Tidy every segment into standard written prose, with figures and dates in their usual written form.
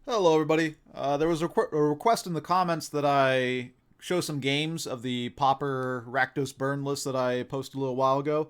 Hello, everybody. There was a request in the comments that I show some games of the Pauper Rakdos Burn list that I posted a little while ago.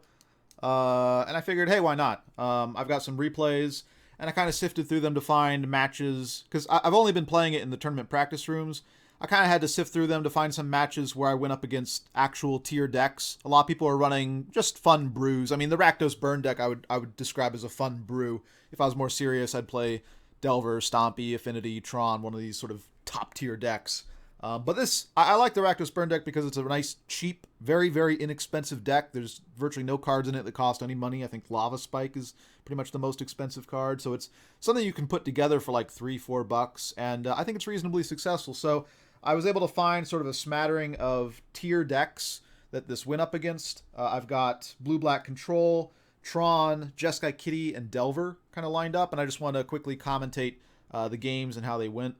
And I figured, hey, why not? I've got some replays, and I kind of sifted through them to find matches, because I've only been playing it in the tournament practice rooms. I kind of had to sift through them to find some matches where I went up against actual tier decks. A lot of people are running just fun brews. I mean, the Rakdos Burn deck I would describe as a fun brew. If I was more serious, I'd play Delver, Stompy, Affinity, Tron, one of these sort of top tier decks. But I like the Rakdos Burn deck because it's a nice, cheap, very, very inexpensive deck. There's virtually no cards in it that cost any money. I think Lava Spike is pretty much the most expensive card. So it's something you can put together for like $3-4. And I think it's reasonably successful. So I was able to find sort of a smattering of tier decks that this went up against. I've got Blue-Black Control, Tron, Jeskai Kitty, and Delver kind of lined up, and I just want to quickly commentate the games and how they went.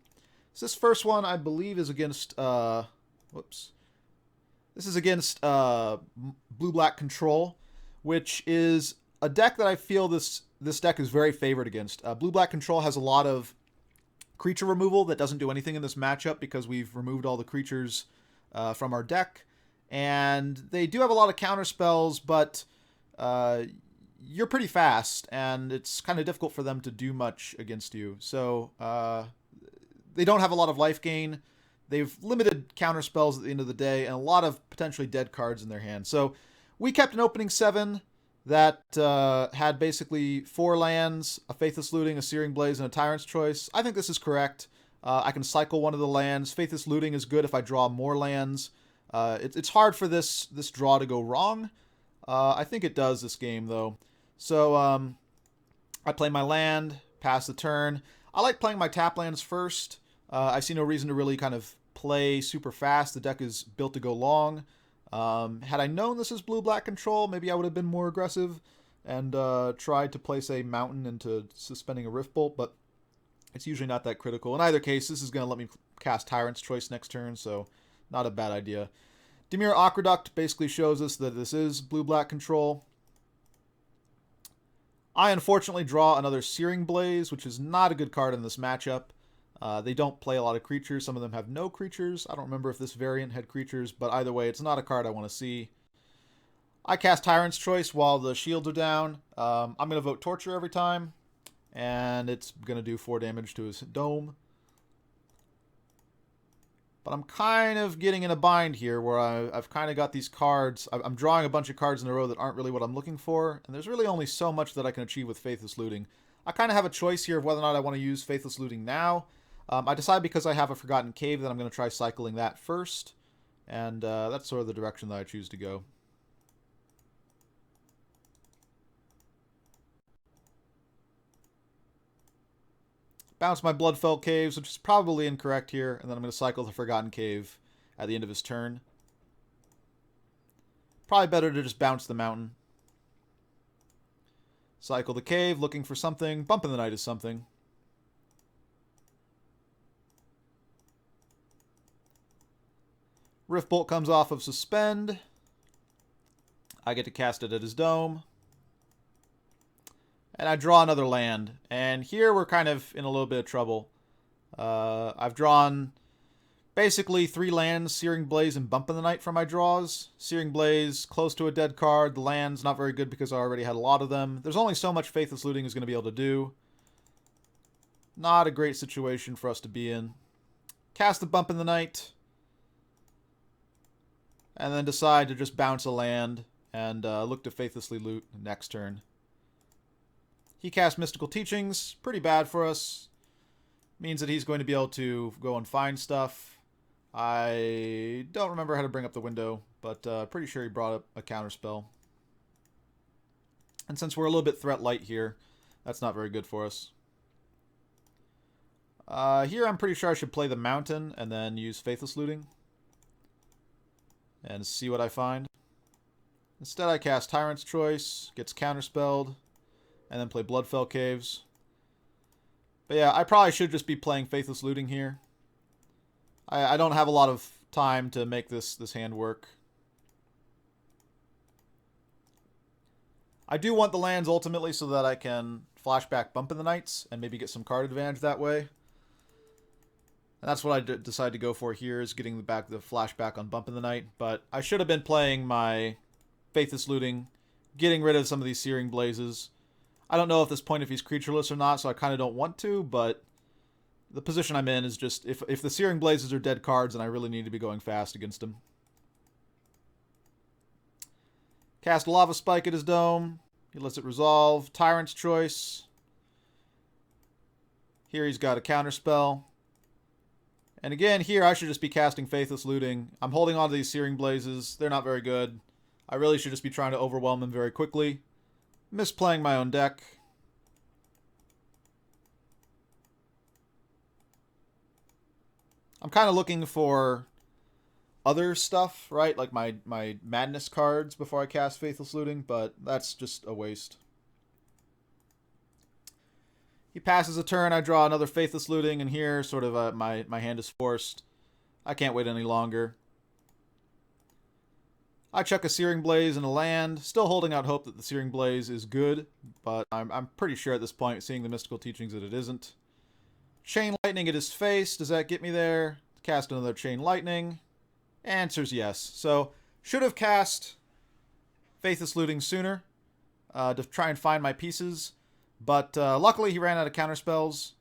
So this first one, I believe, is against, whoops. This is against Blue-Black Control, which is a deck that I feel this deck is very favored against. Blue-Black Control has a lot of creature removal that doesn't do anything in this matchup because we've removed all the creatures from our deck. And they do have a lot of counter spells, but you're pretty fast, and it's kind of difficult for them to do much against you. So they don't have a lot of life gain. They've limited counter spells at the end of the day, and a lot of potentially dead cards in their hand. So we kept an opening 7 that had basically 4 lands, a Faithless Looting, a Searing Blaze, and a Tyrant's Choice. I think this is correct. I can cycle one of the lands. Faithless Looting is good if I draw more lands. It's hard for this draw to go wrong. I think it does this game, though. So I play my land, pass the turn. I like playing my tap lands first. I see no reason to really kind of play super fast. The deck is built to go long. Had I known this is Blue-Black Control, maybe I would have been more aggressive and tried to place a Mountain into suspending a Rift Bolt, but it's usually not that critical. In either case, this is going to let me cast Tyrant's Choice next turn, so not a bad idea. Dimir Aqueduct basically shows us that this is Blue-Black Control. I unfortunately draw another Searing Blaze, which is not a good card in this matchup. They don't play a lot of creatures. Some of them have no creatures. I don't remember if this variant had creatures, but either way, it's not a card I want to see. I cast Tyrant's Choice while the shields are down. I'm going to vote Torture every time, and it's going to do 4 damage to his dome. But I'm kind of getting in a bind here where I've kind of got these cards. I'm drawing a bunch of cards in a row that aren't really what I'm looking for, and there's really only so much that I can achieve with Faithless Looting. I kind of have a choice here of whether or not I want to use Faithless Looting now. I decide because I have a Forgotten Cave that I'm going to try cycling that first, and that's sort of the direction that I choose to go. Bounce my Bloodfell Caves, which is probably incorrect here, and then I'm going to cycle the Forgotten Cave at the end of his turn. Probably better to just bounce the Mountain. Cycle the Cave, looking for something. Bump in the Night is something. Rift Bolt comes off of Suspend. I get to cast it at his dome. And I draw another land. And here we're kind of in a little bit of trouble. I've drawn basically 3 lands, Searing Blaze and Bump in the Night for my draws. Searing Blaze, close to a dead card. The land's not very good because I already had a lot of them. There's only so much Faithless Looting is going to be able to do. Not a great situation for us to be in. Cast the Bump in the Night. And then decide to just bounce a land and look to Faithlessly Loot next turn. He cast Mystical Teachings. Pretty bad for us. Means that he's going to be able to go and find stuff. I don't remember how to bring up the window, but pretty sure he brought up a counterspell. And since we're a little bit threat light here, that's not very good for us. Here I'm pretty sure I should play the Mountain and then use Faithless Looting. And see what I find. Instead I cast Tyrant's Choice, gets counterspelled, and then play Bloodfell Caves. But yeah, I probably should just be playing Faithless Looting here. I don't have a lot of time to make this hand work. I do want the lands ultimately so that I can flashback Bump in the Nights and maybe get some card advantage that way. And that's what I decided to go for here, is getting the flashback on Bump in the Night. But I should have been playing my Faithless Looting, getting rid of some of these Searing Blazes. I don't know at this point if he's creatureless or not, so I kind of don't want to, but the position I'm in is just, if the Searing Blazes are dead cards, then I really need to be going fast against him. Cast Lava Spike at his dome. He lets it resolve. Tyrant's Choice. Here he's got a counterspell. And again, here I should just be casting Faithless Looting. I'm holding on to these Searing Blazes. They're not very good. I really should just be trying to overwhelm them very quickly. Misplaying my own deck. I'm kind of looking for other stuff, right? Like my Madness cards before I cast Faithless Looting, but that's just a waste. He passes a turn, I draw another Faithless Looting, and here, sort of, my hand is forced. I can't wait any longer. I chuck a Searing Blaze in a land, still holding out hope that the Searing Blaze is good, but I'm pretty sure at this point, seeing the Mystical Teachings, that it isn't. Chain Lightning at his face, does that get me there? Cast another Chain Lightning. Answer's yes. So, should have cast Faithless Looting sooner, to try and find my pieces. But luckily he ran out of counterspells,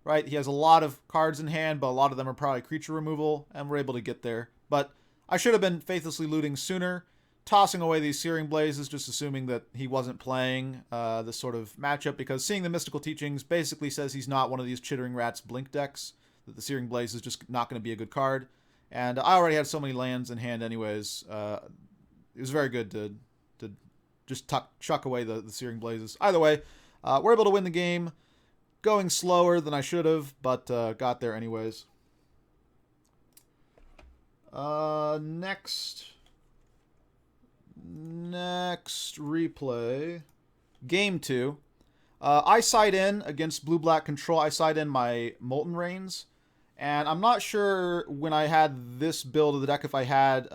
right? He has a lot of cards in hand, but a lot of them are probably creature removal, and we're able to get there. But I should have been Faithlessly Looting sooner, tossing away these Searing Blazes, just assuming that he wasn't playing this sort of matchup, because seeing the Mystical Teachings basically says he's not one of these Chittering Rats Blink decks, that the Searing Blaze is just not going to be a good card. And I already had so many lands in hand anyways. It was very good to just chuck away the Searing Blazes. Either way, we're able to win the game, going slower than I should have, but got there anyways. Next replay. Game 2. I side in against Blue-Black Control. I side in my Molten Rains. And I'm not sure when I had this build of the deck if I had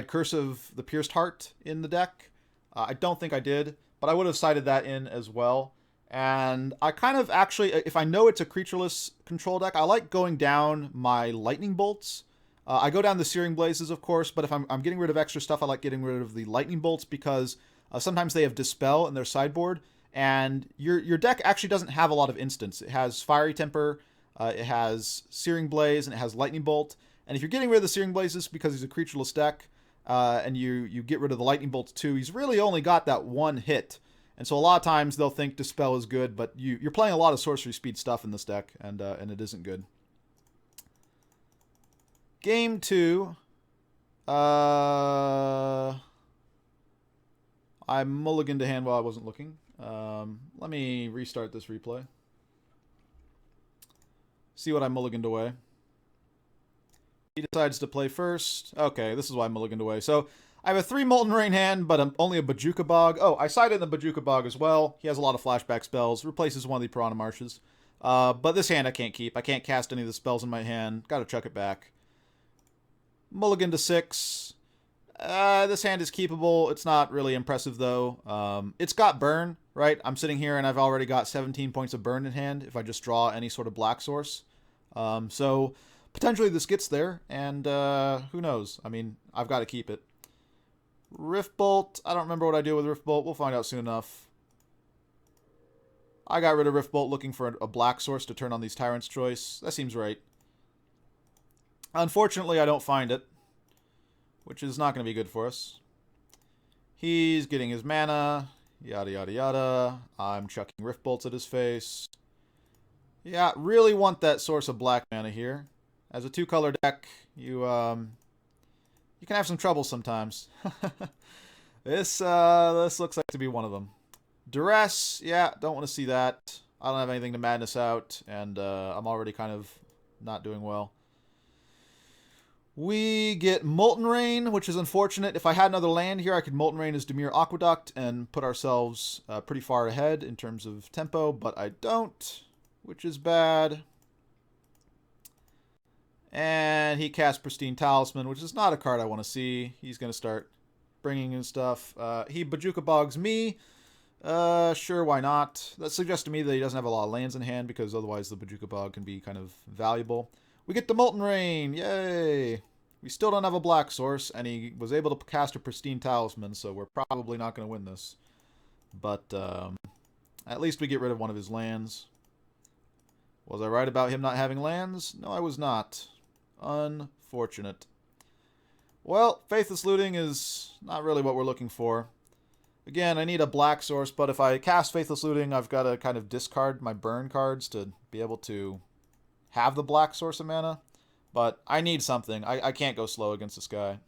Curse of the Pierced Heart in the deck. I don't think I did, but I would have sided that in as well. And I kind of actually, if I know it's a creatureless control deck, I like going down my Lightning Bolts. I go down the Searing Blazes, of course, but if I'm getting rid of extra stuff, I like getting rid of the Lightning Bolts, because sometimes they have Dispel in their sideboard, and your deck actually doesn't have a lot of instants. It has Fiery Temper, it has Searing Blaze, and it has Lightning Bolt. And if you're getting rid of the Searing Blazes because he's a creatureless deck, and you get rid of the Lightning Bolts too, he's really only got that one hit. And so a lot of times they'll think Dispel is good, but you're playing a lot of sorcery speed stuff in this deck, and it isn't good. Game 2. I mulliganed a hand while I wasn't looking. Let me restart this replay. See what I mulliganed away. He decides to play first. Okay, this is why I mulliganed away. So I have a 3 Molten Rain hand, but I'm only a Bojuka Bog. Oh, I sided in the Bojuka Bog as well. He has a lot of flashback spells. Replaces one of the Piranha Marshes. But this hand I can't keep. I can't cast any of the spells in my hand. Gotta chuck it back. Mulligan to 6. This hand is keepable. It's not really impressive, though. It's got burn, right? I'm sitting here, and I've already got 17 points of burn in hand if I just draw any sort of black source. So potentially this gets there, and who knows? I mean, I've got to keep it. Rift Bolt. I don't remember what I do with Rift Bolt. We'll find out soon enough. I got rid of Rift Bolt looking for a black source to turn on these Tyrant's Choice. That seems right. Unfortunately, I don't find it, which is not going to be good for us. He's getting his mana, yada, yada, yada. I'm chucking Rift Bolts at his face. Yeah, really want that source of black mana here. As a 2-color deck, you can have some trouble sometimes. This looks like to be one of them. Duress, yeah, don't want to see that. I don't have anything to madness out, and I'm already kind of not doing well. We get Molten Rain, which is unfortunate. If I had another land here, I could Molten Rain as Dimir Aqueduct and put ourselves pretty far ahead in terms of tempo, but I don't, which is bad. And he casts Pristine Talisman, which is not a card I want to see. He's going to start bringing in stuff. He Bojuka Bogs me. Sure, why not? That suggests to me that he doesn't have a lot of lands in hand, because otherwise the Bojuka Bog can be kind of valuable. We get the Molten Rain! Yay! We still don't have a black source, and he was able to cast a Pristine Talisman, so we're probably not going to win this. But, at least we get rid of one of his lands. Was I right about him not having lands? No, I was not. Unfortunate. Well, Faithless Looting is not really what we're looking for. Again, I need a black source, but if I cast Faithless Looting, I've got to kind of discard my burn cards to be able to have the black source of mana. But I need something. I can't go slow against this guy.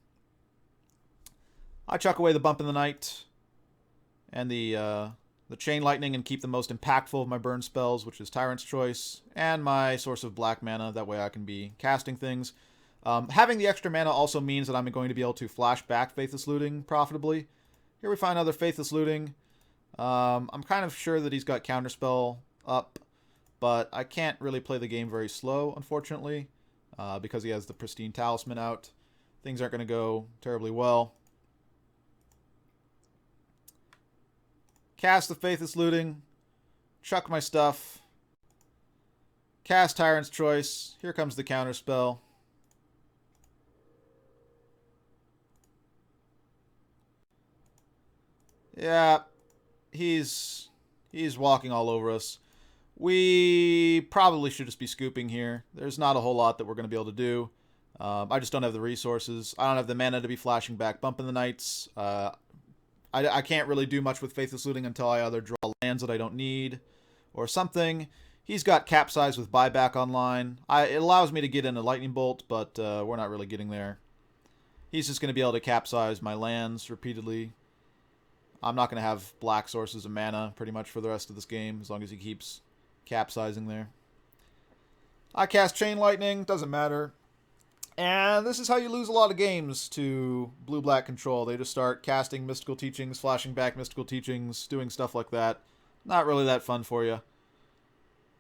I chuck away the Bump in the Night and the Chain Lightning and keep the most impactful of my burn spells, which is Tyrant's Choice, and my source of black mana. That way I can be casting things. Having the extra mana also means that I'm going to be able to flash back Faithless Looting profitably. Here we find another Faithless Looting. I'm kind of sure that he's got Counterspell up, but I can't really play the game very slow, unfortunately, because he has the Pristine Talisman out. Things aren't going to go terribly well. Cast the Faithless Looting. Chuck my stuff. Cast Tyrant's Choice. Here comes the Counterspell. Yeah, he's walking all over us. We probably should just be scooping here. There's not a whole lot that we're going to be able to do. I just don't have the resources. I don't have the mana to be flashing back Bump in the Nights. I can't really do much with Faithless Looting until I either draw lands that I don't need or something. He's got Capsize with Buyback online. It allows me to get in a Lightning Bolt, but we're not really getting there. He's just going to be able to Capsize my lands repeatedly. I'm not going to have black sources of mana pretty much for the rest of this game, as long as he keeps capsizing there. I cast Chain Lightning, doesn't matter. And this is how you lose a lot of games to blue-black control. They just start casting Mystical Teachings, flashing back Mystical Teachings, doing stuff like that. Not really that fun for you.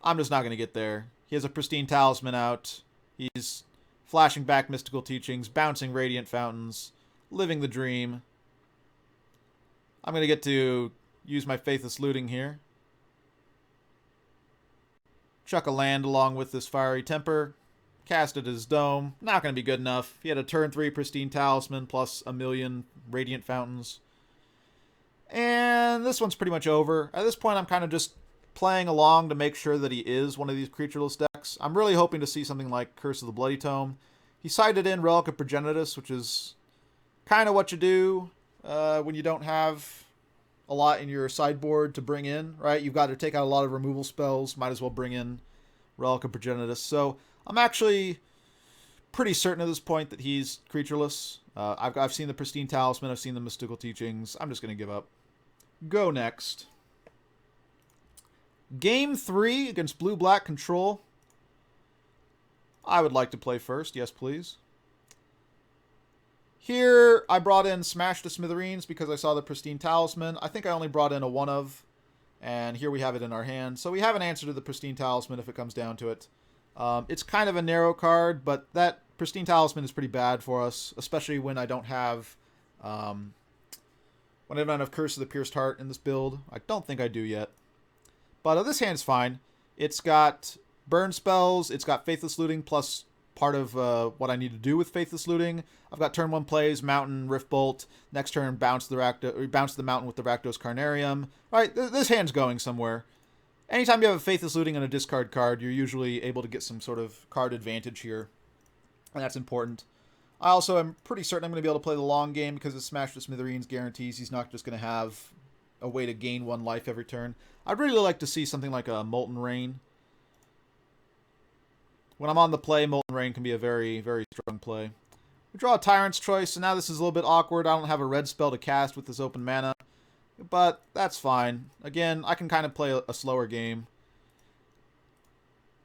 I'm just not going to get there. He has a Pristine Talisman out. He's flashing back Mystical Teachings, bouncing Radiant Fountains, living the dream. I'm going to get to use my Faithless Looting here. Chuck a land along with this Fiery Temper. Cast it as Dome. Not going to be good enough. He had a turn 3 Pristine Talisman plus a million Radiant Fountains. And this one's pretty much over. At this point, I'm kind of just playing along to make sure that he is one of these creatureless decks. I'm really hoping to see something like Curse of the Bloody Tome. He sided in Relic of Progenitus, which is kind of what you do when you don't have a lot in your sideboard to bring in, right? You've got to take out a lot of removal spells. Might as well bring in Relic of Progenitus. So I'm actually pretty certain at this point that he's creatureless. I've seen the Pristine Talisman. I've seen the Mystical Teachings. I'm just going to give up. Go next. Game 3 against blue-black control. I would like to play first. Yes, please. Here, I brought in Smash to Smithereens because I saw the Pristine Talisman. I think I only brought in a 1-of, and here we have it in our hand. So we have an answer to the Pristine Talisman if it comes down to it. It's kind of a narrow card, but that Pristine Talisman is pretty bad for us, especially when I don't have Curse of the Pierced Heart in this build. I don't think I do yet. But this hand's fine. It's got burn spells, it's got Faithless Looting plus part of what I need to do with Faithless Looting. I've got turn 1 plays, Mountain, Rift Bolt. Next turn, bounce the Mountain with the Rakdos Carnarium. Right, this hand's going somewhere. Anytime you have a Faithless Looting and a discard card, you're usually able to get some sort of card advantage here. And that's important. I also am pretty certain I'm going to be able to play the long game because the Smash to Smithereens guarantees he's not just going to have a way to gain 1 life every turn. I'd really like to see something like a Molten Rain. When I'm on the play, Molten Rain can be a very, very strong play. We draw a Tyrant's Choice, and now this is a little bit awkward. I don't have a red spell to cast with this open mana, but that's fine. Again, I can kind of play a slower game.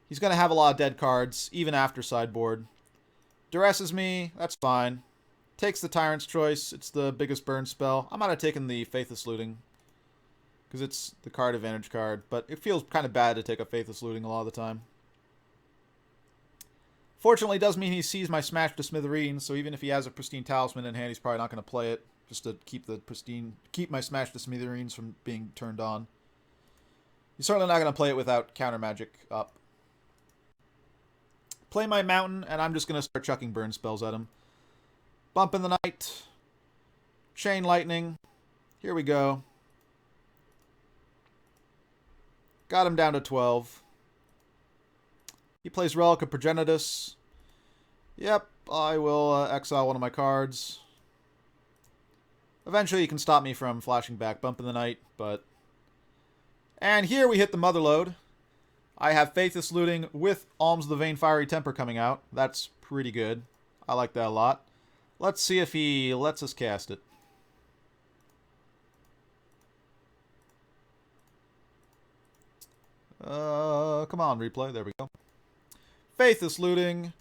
He's going to have a lot of dead cards, even after sideboard. Duresses me, that's fine. Takes the Tyrant's Choice, it's the biggest burn spell. I might have taken the Faithless Looting, because it's the card advantage card, but it feels kind of bad to take a Faithless Looting a lot of the time. Fortunately, it does mean he sees my Smash to Smithereens, so even if he has a Pristine Talisman in hand, he's probably not going to play it. just to keep my Smash to Smithereens from being turned on. You're certainly not going to play it without counter magic up. Play my Mountain, and I'm just going to start chucking burn spells at him. Bump in the Night. Chain Lightning. Here we go. Got him down to 12. He plays Relic of Progenitus. Yep, I will exile one of my cards. Eventually, you can stop me from flashing back Bump in the Night, but... And here we hit the Motherlode. I have Faithless Looting with Alms of the Vain Fiery Temper coming out. That's pretty good. I like that a lot. Let's see if he lets us cast it. Come on, replay. There we go. Faithless Looting.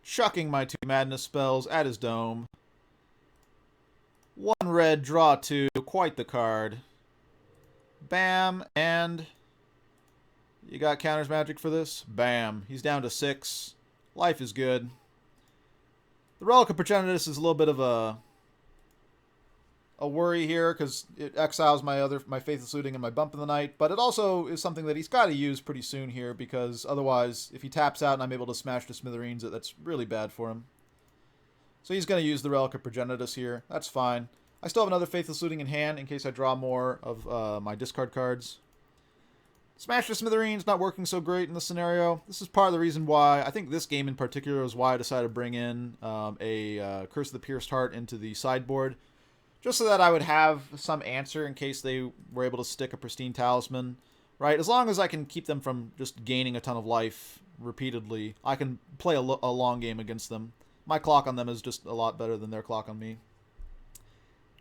Chucking my 2 Madness spells at his dome. 1 red, draw 2. Quite the card. Bam, and... You got counters magic for this? Bam. He's down to 6. Life is good. The Relic of Progenitus is a little bit of a worry here, because it exiles my Faithless Looting and my Bump in the Night, but it also is something that he's got to use pretty soon here, because otherwise, if he taps out and I'm able to smash to Smithereens, that's really bad for him. So he's going to use the Relic of Progenitus here. That's fine. I still have another Faithless Looting in hand in case I draw more of my discard cards. Smash to Smithereens not working so great in this scenario. This is part of the reason why, I think this game in particular is why I decided to bring in a Curse of the Pierced Heart into the sideboard. Just so that I would have some answer in case they were able to stick a Pristine Talisman. Right? As long as I can keep them from just gaining a ton of life repeatedly, I can play a long game against them. My clock on them is just a lot better than their clock on me.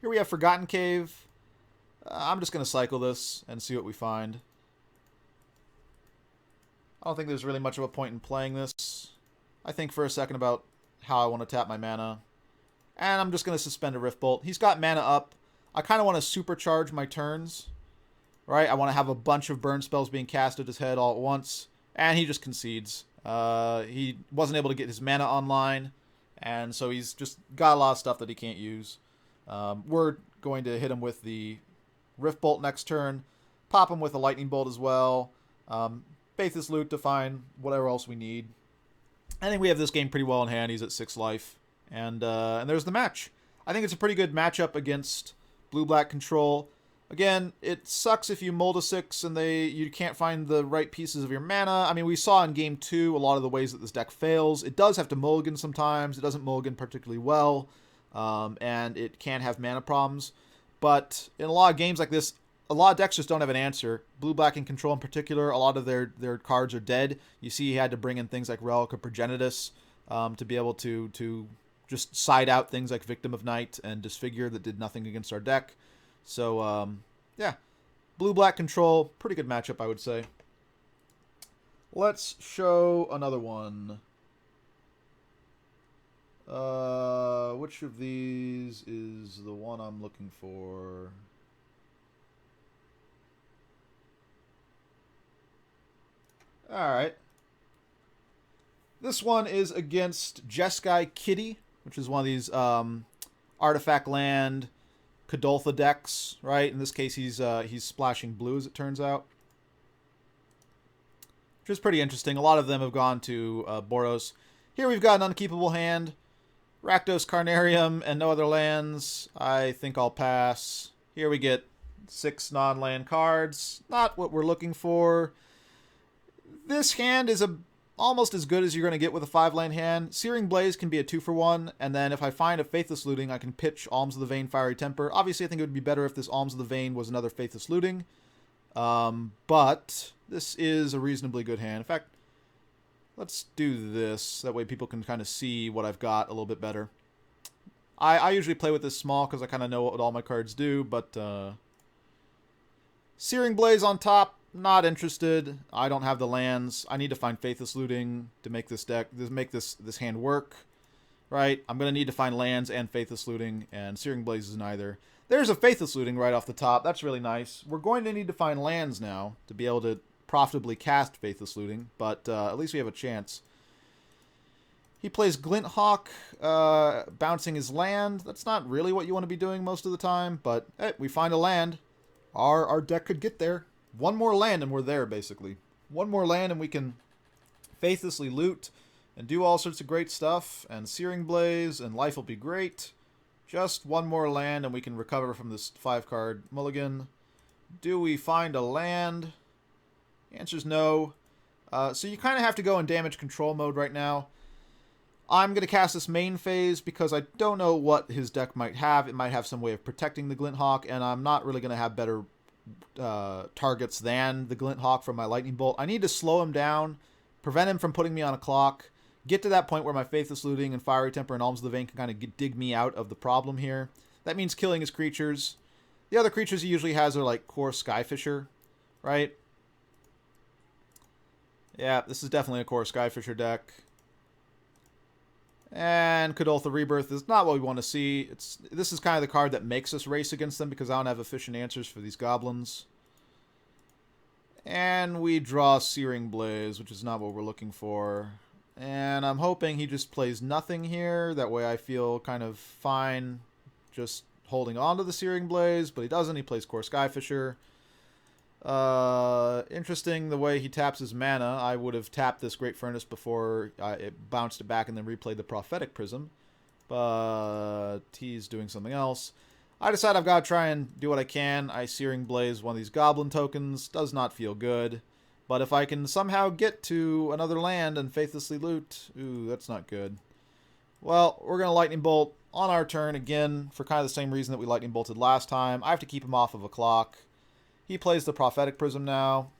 Here we have Forgotten Cave. I'm just going to cycle this and see what we find. I don't think there's really much of a point in playing this. I think for a second about how I want to tap my mana. And I'm just going to suspend a Rift Bolt. He's got mana up. I kind of want to supercharge my turns. Right? I want to have a bunch of burn spells being cast at his head all at once. And he just concedes. He wasn't able to get his mana online. And so he's just got a lot of stuff that he can't use. We're going to hit him with the Rift Bolt next turn. Pop him with a Lightning Bolt as well. Faithless Loot to find whatever else we need. I think we have this game pretty well in hand. He's at 6 life. And there's the match. I think it's a pretty good matchup against blue-black control. Again, it sucks if you mold a 6 and you can't find the right pieces of your mana. I mean, we saw in Game 2 a lot of the ways that this deck fails. It does have to mulligan sometimes. It doesn't mulligan particularly well. And it can have mana problems. But in a lot of games like this, a lot of decks just don't have an answer. Blue-black and control in particular, a lot of their cards are dead. You see he had to bring in things like Relic of Progenitus to be able to just side out things like Victim of Night and Disfigure that did nothing against our deck. So, yeah. Blue-black control, pretty good matchup, I would say. Let's show another one. Which of these is the one I'm looking for? Alright. This one is against Jeskai Kitty, which is one of these artifact land Kuldotha decks, right? In this case, he's splashing blue, as it turns out. Which is pretty interesting. A lot of them have gone to Boros. Here we've got an unkeepable hand. Rakdos Carnarium and no other lands. I think I'll pass. Here we get 6 non-land cards. Not what we're looking for. This hand is almost as good as you're going to get with a 5-land hand. Searing Blaze can be a 2-for-1, and then if I find a Faithless Looting, I can pitch Alms of the Vain Fiery Temper. Obviously, I think it would be better if this Alms of the Vain was another Faithless Looting. But this is a reasonably good hand. In fact, let's do this. That way people can kind of see what I've got a little bit better. I usually play with this small because I kind of know what all my cards do, but Searing Blaze on top, not interested. I don't have the lands. I need to find Faithless Looting to make this this hand work. Right? I'm going to need to find lands and Faithless Looting, and Searing Blaze is neither. There's a Faithless Looting right off the top. That's really nice. We're going to need to find lands now to be able to profitably cast Faithless Looting, but at least we have a chance. He plays Glinthawk, bouncing his land. That's not really what you want to be doing most of the time, but hey, we find a land. Our deck could get there. One more land and we're there, basically. One more land and we can faithlessly loot and do all sorts of great stuff, and Searing Blaze, and life will be great. Just one more land and we can recover from this 5-card mulligan. Do we find a land? The answer's no. So you kind of have to go in damage control mode right now. I'm going to cast this main phase because I don't know what his deck might have. It might have some way of protecting the Glinthawk, and I'm not really going to have better targets than the Glinthawk from my Lightning Bolt. I need to slow him down, prevent him from putting me on a clock, get to that point where my Faithless Looting and Fiery Temper and Alms of the Vein can kind of dig me out of the problem here. That means killing his creatures. The other creatures he usually has are like Core Skyfisher, right? Yeah, this is definitely a Core Skyfisher deck. And Kuldotha Rebirth is not what we want to see. This is kind of the card that makes us race against them because I don't have efficient answers for these goblins. And we draw Searing Blaze, which is not what we're looking for. And I'm hoping he just plays nothing here. That way I feel kind of fine just holding on to the Searing Blaze, but he doesn't. He plays Core Skyfisher. Interesting the way he taps his mana. I would have tapped this Great Furnace before it bounced it back and then replayed the Prophetic Prism. But he's doing something else. I decide I've got to try and do what I can. I Searing Blaze one of these Goblin tokens. Does not feel good. But if I can somehow get to another land and faithlessly loot, ooh, that's not good. Well, we're going to Lightning Bolt on our turn again for kind of the same reason that we Lightning Bolted last time. I have to keep him off of a clock. He plays the Prophetic Prism now.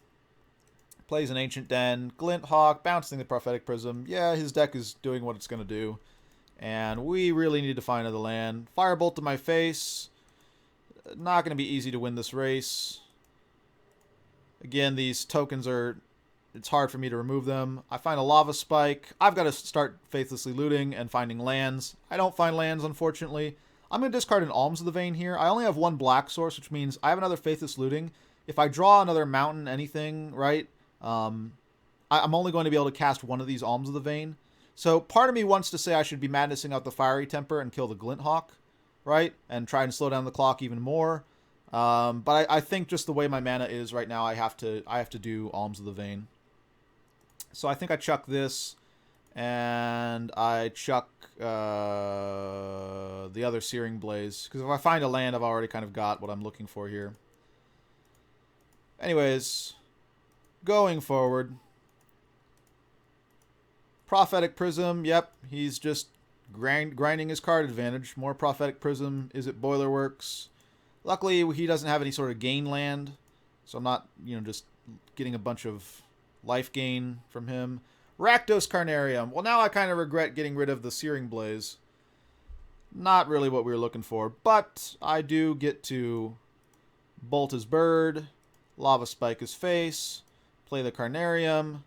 Plays an Ancient Den. Glinthawk, bouncing the Prophetic Prism. Yeah, his deck is doing what it's going to do. And we really need to find another land. Firebolt to my face. Not going to be easy to win this race. Again, these tokens are... It's hard for me to remove them. I find a Lava Spike. I've got to start faithlessly looting and finding lands. I don't find lands, unfortunately. I'm going to discard an Alms of the Vein here. I only have one black source, which means I have another Faithless Looting. If I draw another mountain, anything, right, I'm only going to be able to cast one of these Alms of the Vein. So part of me wants to say I should be madnessing out the Fiery Temper and kill the Glinthawk, right, and try and slow down the clock even more. But I think just the way my mana is right now, I have to do Alms of the Vein. So I think I chuck this. And I chuck the other Searing Blaze. Because if I find a land, I've already kind of got what I'm looking for here. Anyways, going forward. Prophetic Prism, yep. He's just grinding his card advantage. More Prophetic Prism. Is it Boilerworks? Luckily, he doesn't have any sort of gain land. So I'm not, just getting a bunch of life gain from him. Rakdos Carnarium. Well, now I kind of regret getting rid of the Searing Blaze. Not really what we were looking for, but I do get to bolt his bird, Lava Spike his face, play the Carnarium,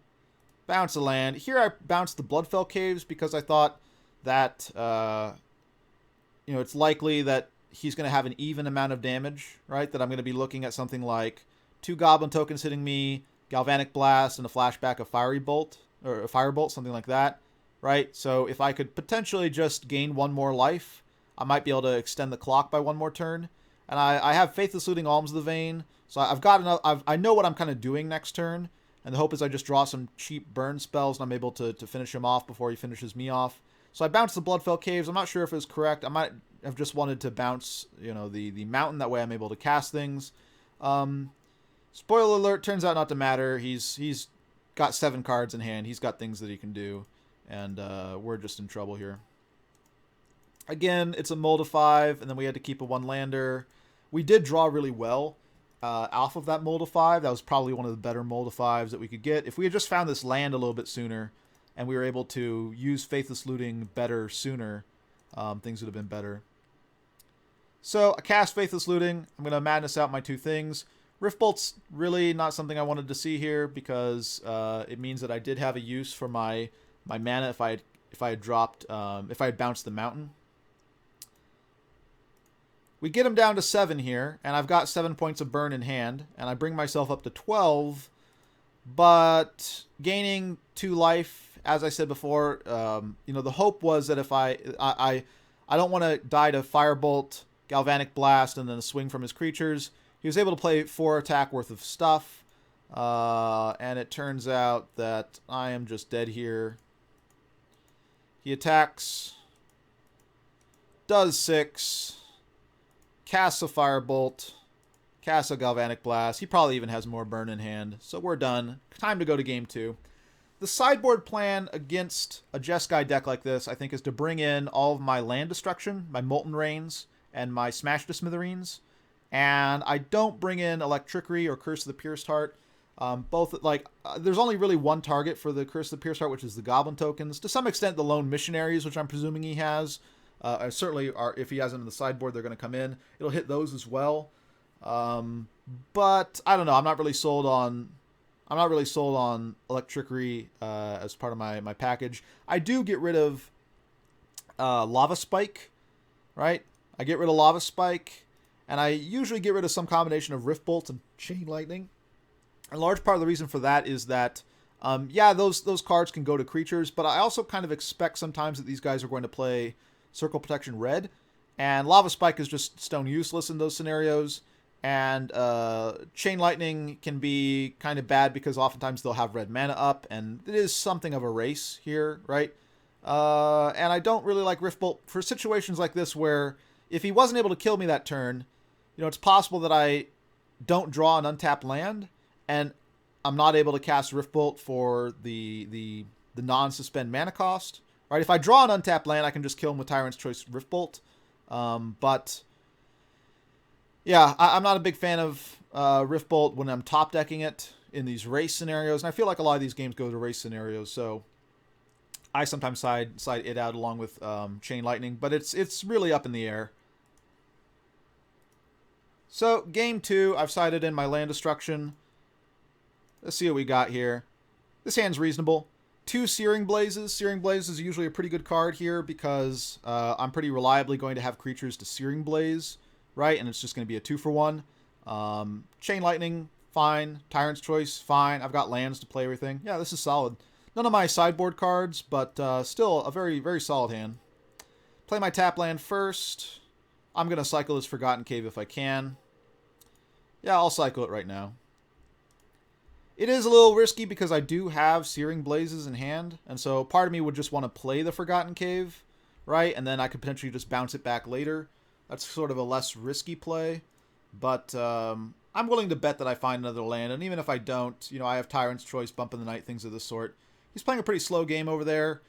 bounce a land. Here I bounced the Bloodfell Caves because I thought that, it's likely that he's going to have an even amount of damage, right? That I'm going to be looking at something like 2 Goblin tokens hitting me, Galvanic Blast, and a flashback of Fiery Bolt. Or a Firebolt, something like that, right? So if I could potentially just gain one more life, I might be able to extend the clock by one more turn. And I have Faithless Looting Alms of the Vein, so I've got enough. I know what I'm kind of doing next turn, and the hope is I just draw some cheap burn spells and I'm able to finish him off before he finishes me off. So I bounced the Bloodfell Caves. I'm not sure if it was correct. I might have just wanted to bounce, the mountain. That way I'm able to cast things. Spoiler alert, turns out not to matter. He's got 7 cards in hand. He's got things that he can do. And we're just in trouble here. Again, it's a mold of 5, and then we had to keep a 1-lander. We did draw really well off of that mold of 5. That was probably one of the better mold of 5s that we could get. If we had just found this land a little bit sooner, and we were able to use Faithless Looting better sooner, things would have been better. So I cast Faithless Looting. I'm going to madness out my 2 things. Riftbolt's really not something I wanted to see here because it means that I did have a use for my mana if I had bounced the mountain. We get him down to 7 here, and I've got 7 points of burn in hand, and I bring myself up to 12, but gaining 2 life as I said before, you know, the hope was that if I don't want to die to Firebolt, Galvanic Blast, and then a swing from his creatures. He was able to play 4 attack worth of stuff. And it turns out that I am just dead here. He attacks, does 6, casts a Firebolt, casts a Galvanic Blast. He probably even has more burn in hand. So we're done. Time to go to game 2. The sideboard plan against a Jeskai deck like this, I think, is to bring in all of my land destruction, my Molten Rains, and my Smash to Smithereens. And I don't bring in Electrickery or Curse of the Pierced Heart. There's only really one target for the Curse of the Pierced Heart, which is the Goblin tokens. To some extent, the Lone Missionaries, which I'm presuming he has. Certainly, if he has them in the sideboard, they're going to come in. It'll hit those as well. But I don't know. I'm not really sold on Electrickery as part of my package. I do get rid of Lava Spike, right? I get rid of Lava Spike, and I usually get rid of some combination of Rift Bolt and Chain Lightning. A large part of the reason for that is that, those cards can go to creatures, but I also kind of expect sometimes that these guys are going to play Circle Protection Red, and Lava Spike is just stone useless in those scenarios. And Chain Lightning can be kind of bad because oftentimes they'll have red mana up, and it is something of a race here, right? And I don't really like Rift Bolt for situations like this where if he wasn't able to kill me that turn, you know, it's possible that I don't draw an untapped land, and I'm not able to cast Rift Bolt for the non-suspend mana cost, right? If I draw an untapped land, I can just kill him with Tyrant's Choice Rift Bolt, but... yeah, I'm not a big fan of Rift Bolt when I'm top decking it in these race scenarios, and I feel like a lot of these games go to race scenarios, so I sometimes side it out along with Chain Lightning, but it's really up in the air. So, game 2, I've sided in my land destruction. Let's see what we got here. This hand's reasonable. 2 Searing Blazes. Searing Blaze is usually a pretty good card here because I'm pretty reliably going to have creatures to Searing Blaze, right? And it's just going to be a 2-for-1. Chain Lightning, fine. Tyrant's Choice, fine. I've got lands to play everything. Yeah, this is solid. None of my sideboard cards, but still a very, very solid hand. Play my tap land first. I'm going to cycle this Forgotten Cave if I can. Yeah, I'll cycle it right now. It is a little risky because I do have Searing Blazes in hand, and so part of me would just want to play the Forgotten Cave, right? And then I could potentially just bounce it back later. That's sort of a less risky play, but I'm willing to bet that I find another land, and even if I don't, you know, I have Tyrant's Choice, Bump in the Night, things of this sort. He's playing a pretty slow game over there.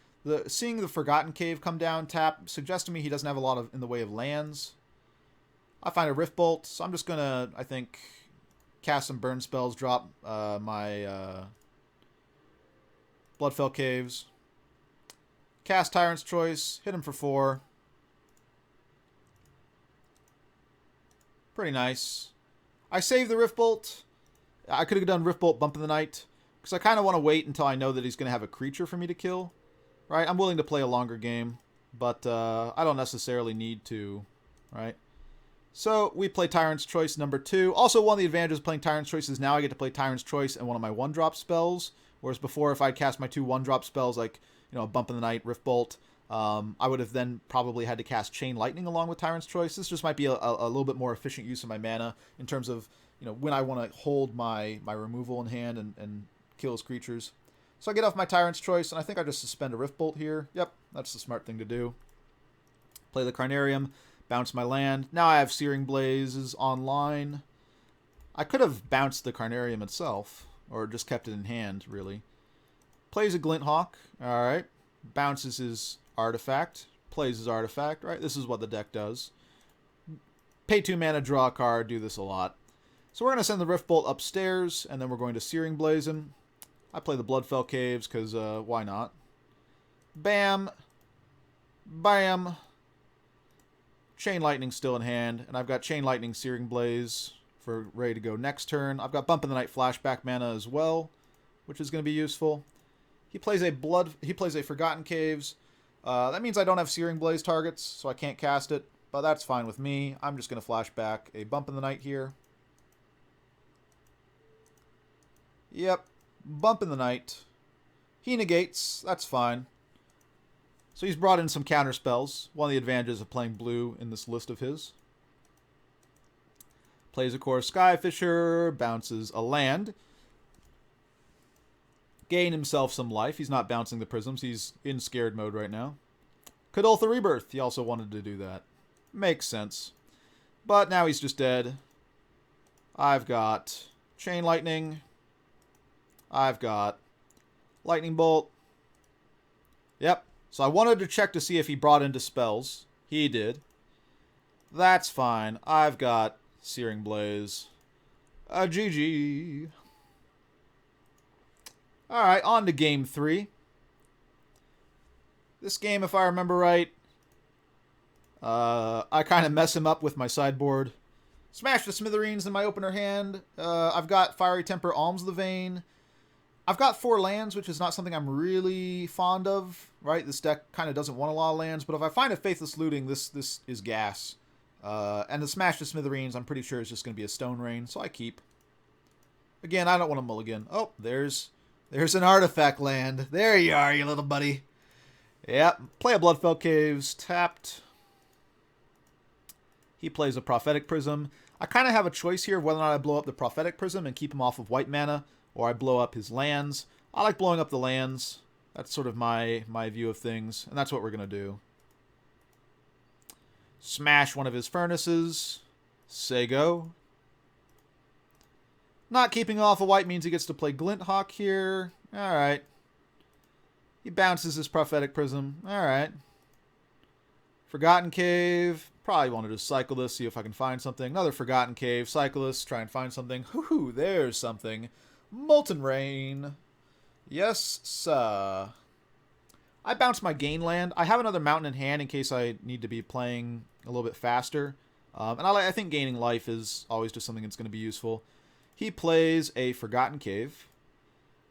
Seeing the Forgotten Cave come down tap suggests to me he doesn't have a lot in the way of lands. I find a Rift Bolt, so I'm just going to, I think, cast some burn spells, drop my Bloodfell Caves, cast Tyrant's Choice, hit him for 4. Pretty nice. I saved the Rift Bolt. I could have done Rift Bolt, Bump in the Night, because I kind of want to wait until I know that he's going to have a creature for me to kill. Right? I'm willing to play a longer game, but I don't necessarily need to, right? So we play Tyrant's Choice number 2. Also, one of the advantages of playing Tyrant's Choice is now I get to play Tyrant's Choice and one of my 1-drop spells, whereas before if I'd cast my 2 1-drop spells like, you know, Bump in the Night, Rift Bolt, I would have then probably had to cast Chain Lightning along with Tyrant's Choice. This just might be a little bit more efficient use of my mana in terms of, you know, when I want to hold my removal in hand and kill his creatures. So I get off my Tyrant's Choice, and I think I just suspend a Rift Bolt here. Yep, that's the smart thing to do. Play the Carnarium, bounce my land. Now I have Searing Blazes online. I could have bounced the Carnarium itself, or just kept it in hand, really. Plays a Glint Hawk, alright. Bounces his artifact, plays his artifact, right? This is what the deck does. Pay 2 mana, draw a card, do this a lot. So we're going to send the Rift Bolt upstairs, and then we're going to Searing Blaze him. I play the Bloodfell Caves, because why not? Bam. Bam. Chain Lightning still in hand, and I've got Chain Lightning, Searing Blaze for ready to go next turn. I've got Bump in the Night flashback mana as well, which is going to be useful. He plays a Forgotten Caves. That means I don't have Searing Blaze targets, so I can't cast it, but that's fine with me. I'm just going to flash back a Bump in the Night here. Yep. Bump in the Night. He negates. That's fine. So he's brought in some counter spells. One of the advantages of playing blue in this list of his. Plays, of course, Skyfisher. Bounces a land. Gain himself some life. He's not bouncing the prisms. He's in scared mode right now. Kuldotha Rebirth. He also wanted to do that. Makes sense. But now he's just dead. I've got Chain Lightning. I've got Lightning Bolt. Yep. So I wanted to check to see if he brought into spells. He did. That's fine. I've got Searing Blaze. A GG. Alright, on to game 3. This game, if I remember right, I kind of mess him up with my sideboard. Smash the Smithereens in my opener hand. I've got Fiery Temper, Alms the Vein. I've got 4 lands, which is not something I'm really fond of, right? This deck kind of doesn't want a lot of lands, but if I find a Faithless Looting, this is gas. And the Smash the Smithereens, I'm pretty sure is just going to be a Stone Rain, so I keep. Again, I don't want to mulligan. Oh, there's an artifact land. There you are, you little buddy. Yep. Play a Bloodfell Caves. Tapped. He plays a Prophetic Prism. I kind of have a choice here of whether or not I blow up the Prophetic Prism and keep him off of white mana, or I blow up his lands. I like blowing up the lands. That's sort of my view of things, and that's what we're going to do. Smash one of his furnaces. Say go. Not keeping off a white means he gets to play Glinthawk here. Alright. He bounces his Prophetic Prism. Alright. Forgotten Cave. Probably want to just cycle this, see if I can find something. Another Forgotten Cave. Cycle this, try and find something. Hoo-hoo, there's something. Molten Rain. Yes, sir. I bounce my gain land. I have another mountain in hand in case I need to be playing a little bit faster. And I think gaining life is always just something that's going to be useful. He plays a Forgotten Cave.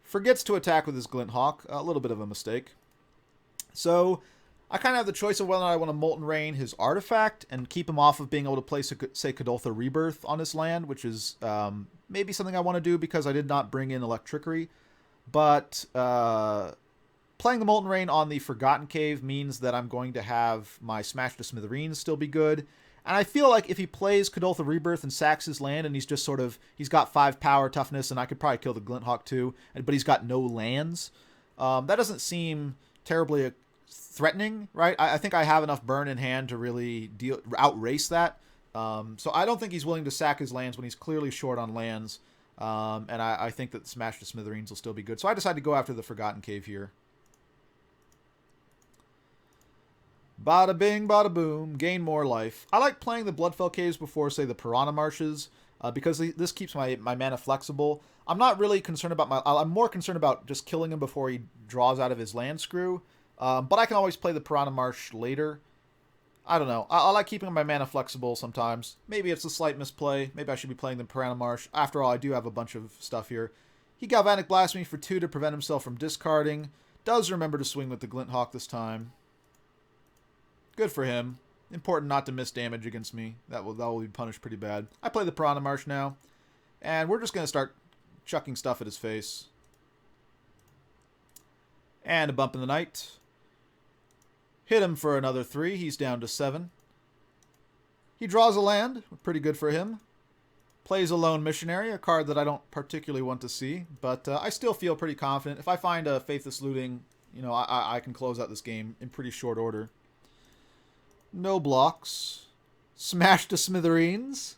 Forgets to attack with his Glinthawk. A little bit of a mistake. So I kind of have the choice of whether or not I want to Molten Rain his artifact and keep him off of being able to play, say, Kuldotha Rebirth on his land, which is maybe something I want to do because I did not bring in Electrickery. But playing the Molten Rain on the Forgotten Cave means that I'm going to have my Smash to Smithereens still be good. And I feel like if he plays Kuldotha Rebirth and sacks his land and he's just sort of, he's got 5 power toughness and I could probably kill the Glinthawk too, but he's got no lands. That doesn't seem terribly threatening, right? I think I have enough burn in hand to really outrace that. So I don't think he's willing to sack his lands when he's clearly short on lands. And I think that Smash to Smithereens will still be good. So I decided to go after the Forgotten Cave here. Bada bing, bada boom, gain more life. I like playing the Bloodfell Caves before, say, the Piranha Marshes, because this keeps my mana flexible. I'm not really concerned about I'm more concerned about just killing him before he draws out of his land screw. But I can always play the Piranha Marsh later. I don't know. I like keeping my mana flexible sometimes. Maybe it's a slight misplay. Maybe I should be playing the Piranha Marsh. After all, I do have a bunch of stuff here. He Galvanic Blasts me for 2 to prevent himself from discarding. Does remember to swing with the Glinthawk this time. Good for him. Important not to miss damage against me. That will be punished pretty bad. I play the Piranha Marsh now. And we're just going to start chucking stuff at his face. And a bump in the night. Hit him for another 3. He's down to 7. He draws a land. Pretty good for him. Plays a Lone Missionary, a card that I don't particularly want to see. But I still feel pretty confident. If I find a Faithless Looting, you know, I can close out this game in pretty short order. No blocks. Smash to Smithereens.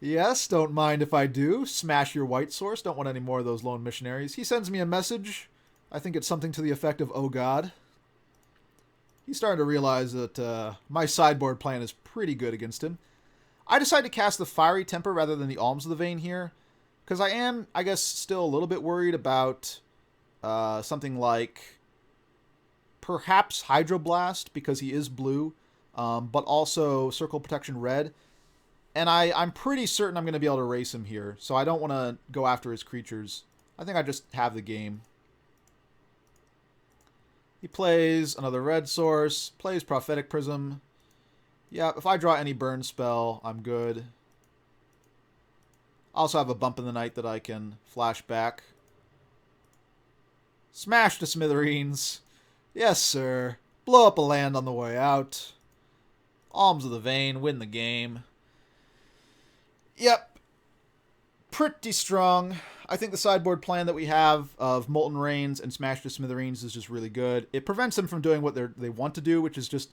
Yes, don't mind if I do. Smash your white source. Don't want any more of those Lone Missionaries. He sends me a message. I think it's something to the effect of, oh god. He's starting to realize that my sideboard plan is pretty good against him. I decided to cast the Fiery Temper rather than the Alms of the Vein here. Because I am, I guess, still a little bit worried about something like perhaps Hydroblast, because he is blue. But also Circle Protection red. And I'm pretty certain I'm going to be able to race him here. So I don't want to go after his creatures. I think I just have the game. He plays another red source. Plays Prophetic Prism. Yeah, if I draw any burn spell, I'm good. I also have a Bump in the Night that I can flash back. Smash to smithereens. Yes, sir. Blow up a land on the way out. Alms of the Vein, win the game. Yep. Pretty strong. I think the sideboard plan that we have of Molten Rains and Smash to Smithereens is just really good. It prevents them from doing what they want to do, which is just,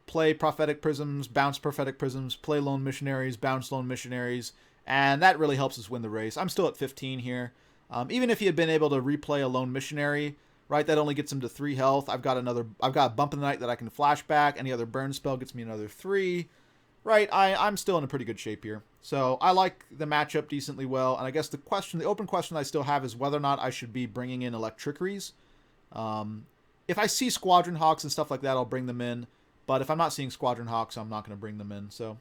play Prophetic Prisms, bounce Prophetic Prisms, play Lone Missionaries, bounce Lone Missionaries, and that really helps us win the race. I'm still at 15 here. Even if he had been able to replay a Lone Missionary, right, that only gets him to 3 health. I've got a Bump in the Night that I can flash back. Any other burn spell gets me another 3. Right, I'm still in a pretty good shape here. So I like the matchup decently well. And I guess the open question I still have is whether or not I should be bringing in Electrickeries. If I see Squadron Hawks and stuff like that, I'll bring them in. But if I'm not seeing Squadron Hawks, I'm not going to bring them in. So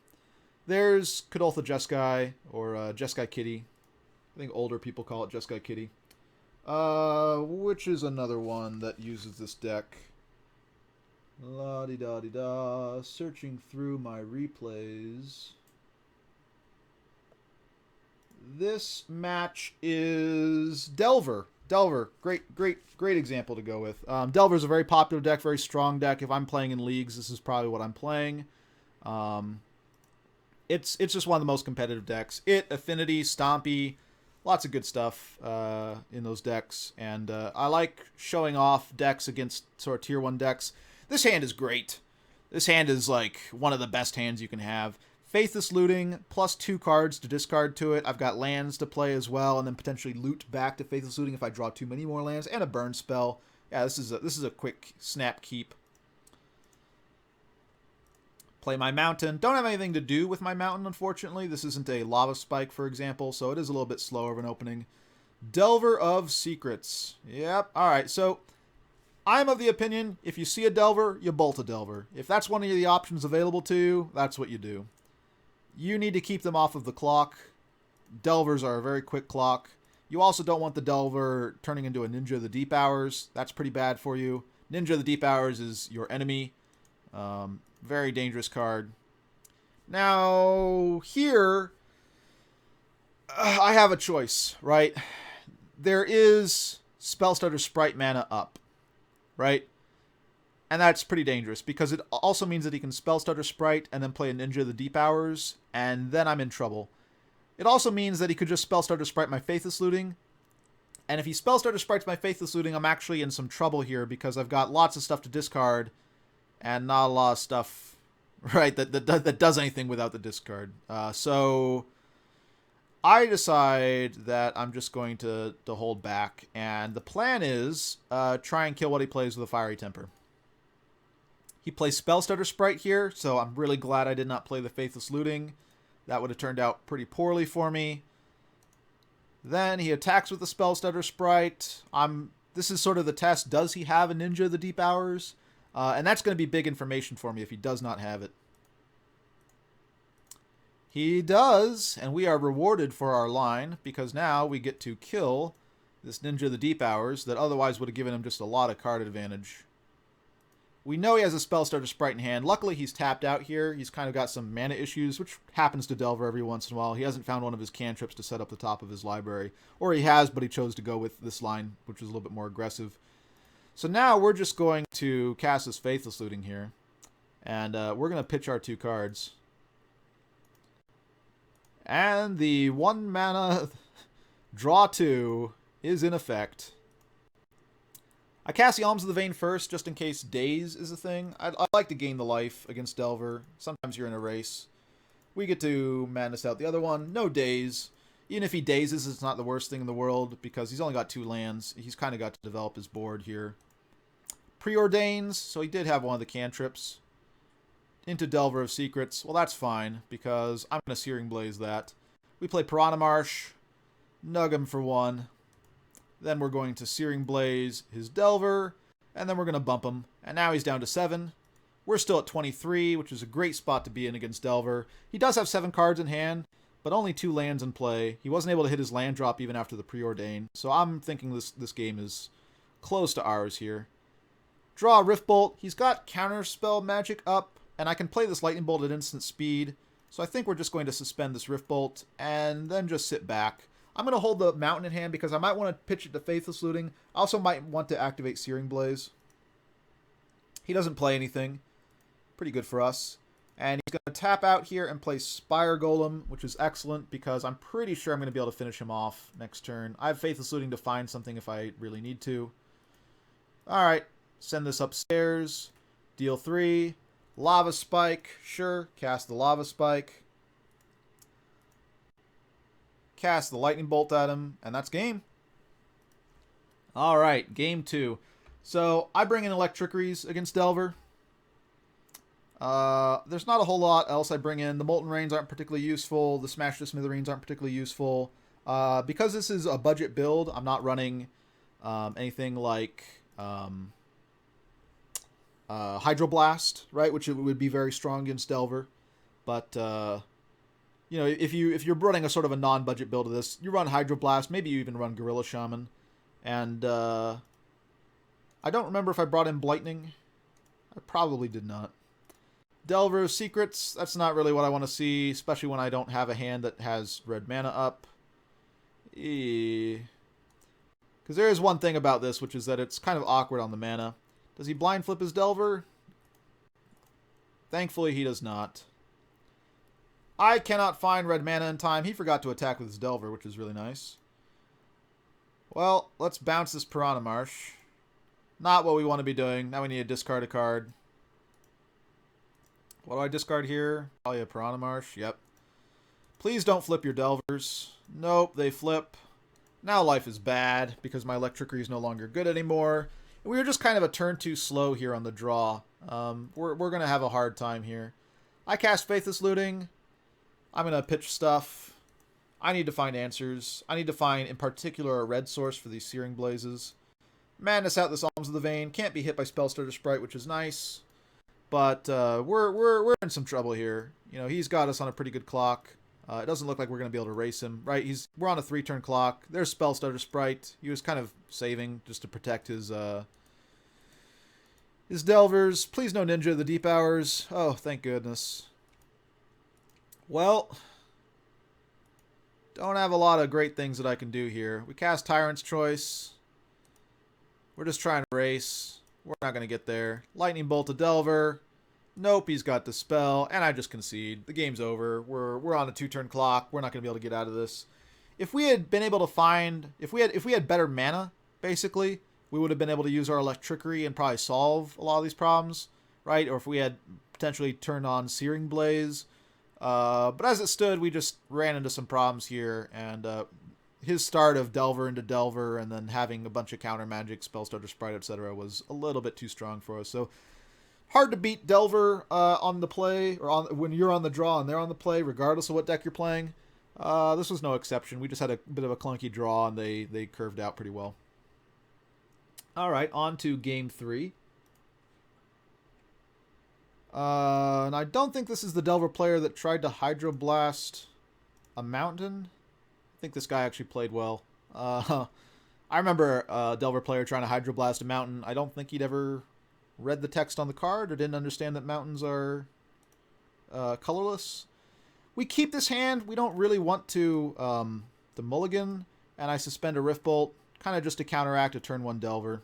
there's Kuldotha Jeskai, or Jeskai Kitty. I think older people call it Jeskai Kitty. Which is another one that uses this deck. La-di-da-di-da. Searching through my replays. This match is Delver. Delver. Great example to go with. Delver's a very popular deck, very strong deck. If I'm playing in leagues, this is probably what I'm playing. It's just one of the most competitive decks. Affinity, Stompy, lots of good stuff in those decks. And I like showing off decks against sort of tier 1 decks. This hand is great. This hand is like one of the best hands you can have. Faithless Looting, plus 2 cards to discard to it. I've got lands to play as well, and then potentially loot back to Faithless Looting if I draw too many more lands, and a burn spell. Yeah, this is a quick snap keep. Play my mountain. Don't have anything to do with my mountain, unfortunately. This isn't a lava spike, for example, so it is a little bit slower of an opening. Delver of Secrets. Yep. All right, so I'm of the opinion, if you see a Delver, you bolt a Delver. If that's one of the options available to you, that's what you do. You need to keep them off of the clock. Delvers are a very quick clock. You also don't want the Delver turning into a Ninja of the Deep Hours. That's pretty bad for you. Ninja of the Deep Hours is your enemy. Very dangerous card. Now, here, I have a choice, right? There is Spellstutter Sprite mana up. Right? And that's pretty dangerous, because it also means that he can Spellstutter Sprite and then play a Ninja of the Deep Hours, and then I'm in trouble. It also means that he could just Spellstutter Sprite my Faithless Looting, and if he Spellstutter Sprites my Faithless Looting, I'm actually in some trouble here, because I've got lots of stuff to discard, and not a lot of stuff, right, that does anything without the discard. So I decide that I'm just going to hold back, and the plan is try and kill what he plays with a Fiery Temper. He plays Spellstutter Sprite here, so I'm really glad I did not play the Faithless Looting. That would have turned out pretty poorly for me. Then he attacks with the Spellstutter Sprite. This is sort of the test. Does he have a Ninja of the Deep Hours? And that's going to be big information for me if he does not have it. He does, and we are rewarded for our line, because now we get to kill this Ninja of the Deep Hours that otherwise would have given him just a lot of card advantage. We know he has a Spellstutter Sprite in hand. Luckily, he's tapped out here. He's kind of got some mana issues, which happens to Delver every once in a while. He hasn't found one of his cantrips to set up the top of his library. Or he has, but he chose to go with this line, which is a little bit more aggressive. So now we're just going to cast this Faithless Looting here. And we're going to pitch our 2 cards. And the 1 mana draw 2 is in effect. I cast the Alms of the Vein first, just in case Daze is a thing. I like to gain the life against Delver. Sometimes you're in a race. We get to madness out the other one. No Daze. Even if he dazes, it's not the worst thing in the world, because he's only got 2 lands. He's kind of got to develop his board here. Preordains, so he did have one of the cantrips. Into Delver of Secrets. Well, that's fine, because I'm going to Searing Blaze that. We play Piranha Marsh. Nug him for 1. Then we're going to Searing Blaze his Delver, and then we're going to bump him. And now he's down to 7. We're still at 23, which is a great spot to be in against Delver. He does have 7 cards in hand, but only 2 lands in play. He wasn't able to hit his land drop even after the Preordain, so I'm thinking this game is close to ours here. Draw a Rift Bolt. He's got Counterspell Magic up, and I can play this Lightning Bolt at instant speed, so I think we're just going to suspend this Rift Bolt, and then just sit back. I'm going to hold the Mountain in hand because I might want to pitch it to Faithless Looting. I also might want to activate Searing Blaze. He doesn't play anything. Pretty good for us. And he's going to tap out here and play Spire Golem, which is excellent because I'm pretty sure I'm going to be able to finish him off next turn. I have Faithless Looting to find something if I really need to. Alright, send this upstairs. Deal 3. Lava Spike, sure. Cast the Lava Spike. Cast the Lightning Bolt at him, and that's game. Alright, game 2. So, I bring in Electrickeries against Delver. There's not a whole lot else I bring in. The Molten Rains aren't particularly useful. The Smash to Smithereens aren't particularly useful. Because this is a budget build, I'm not running anything like Hydroblast, right? Which would be very strong against Delver. But, you know, if you're running a sort of a non-budget build of this, you run Hydroblast. Maybe you even run Gorilla Shaman. And I don't remember if I brought in Blightning. I probably did not. Delver's Secrets, that's not really what I want to see, especially when I don't have a hand that has red mana up. Because there is one thing about this, which is that it's kind of awkward on the mana. Does he blind flip his Delver? Thankfully, he does not. I cannot find red mana in time. He forgot to attack with his Delver, which is really nice. Well, let's bounce this Piranha Marsh. Not what we want to be doing. Now we need to discard a card. What do I discard here? Probably a Piranha Marsh. Yep. Please don't flip your Delvers. Nope, they flip. Now life is bad because my Electrickery is no longer good anymore. We were just kind of a turn too slow here on the draw. We're going to have a hard time here. I cast Faithless Looting. I'm going to pitch stuff. I need to find answers. I need to find, in particular, a red source for these Searing Blazes. Madness out this Alms of the Vein. Can't be hit by Spellstarter Sprite, which is nice. But we're in some trouble here. You know, he's got us on a pretty good clock. It doesn't look like we're going to be able to race him. Right, we're on a 3-turn clock. There's Spellstarter Sprite. He was kind of saving just to protect his Delvers. Please no Ninja of the Deep Hours. Oh, thank goodness. Well, don't have a lot of great things that I can do here. We cast Tyrant's Choice. We're just trying to race. We're not going to get there. Lightning Bolt to Delver. Nope, he's got Dispel, and I just concede. The game's over. We're on a 2-turn clock. We're not going to be able to get out of this. If we had been able to find, if we had better mana, basically, we would have been able to use our Electrickery and probably solve a lot of these problems, right? Or if we had potentially turned on Searing Blaze. But as it stood, we just ran into some problems here, and his start of Delver into Delver and then having a bunch of counter magic, Spellstarter Sprite, etc. was a little bit too strong for us. So hard to beat Delver on the play, or when you're on the draw and they're on the play, regardless of what deck you're playing. This was no exception. We just had a bit of a clunky draw, and they curved out pretty well. All right, on to game 3. And I don't think this is the Delver player that tried to Hydroblast a mountain. I think this guy actually played well. I remember a Delver player trying to Hydroblast a mountain. I don't think he'd ever read the text on the card or didn't understand that mountains are colorless. We keep this hand. We don't really want to mulligan, and I suspend a Rift Bolt, kind of just to counteract a turn 1 Delver.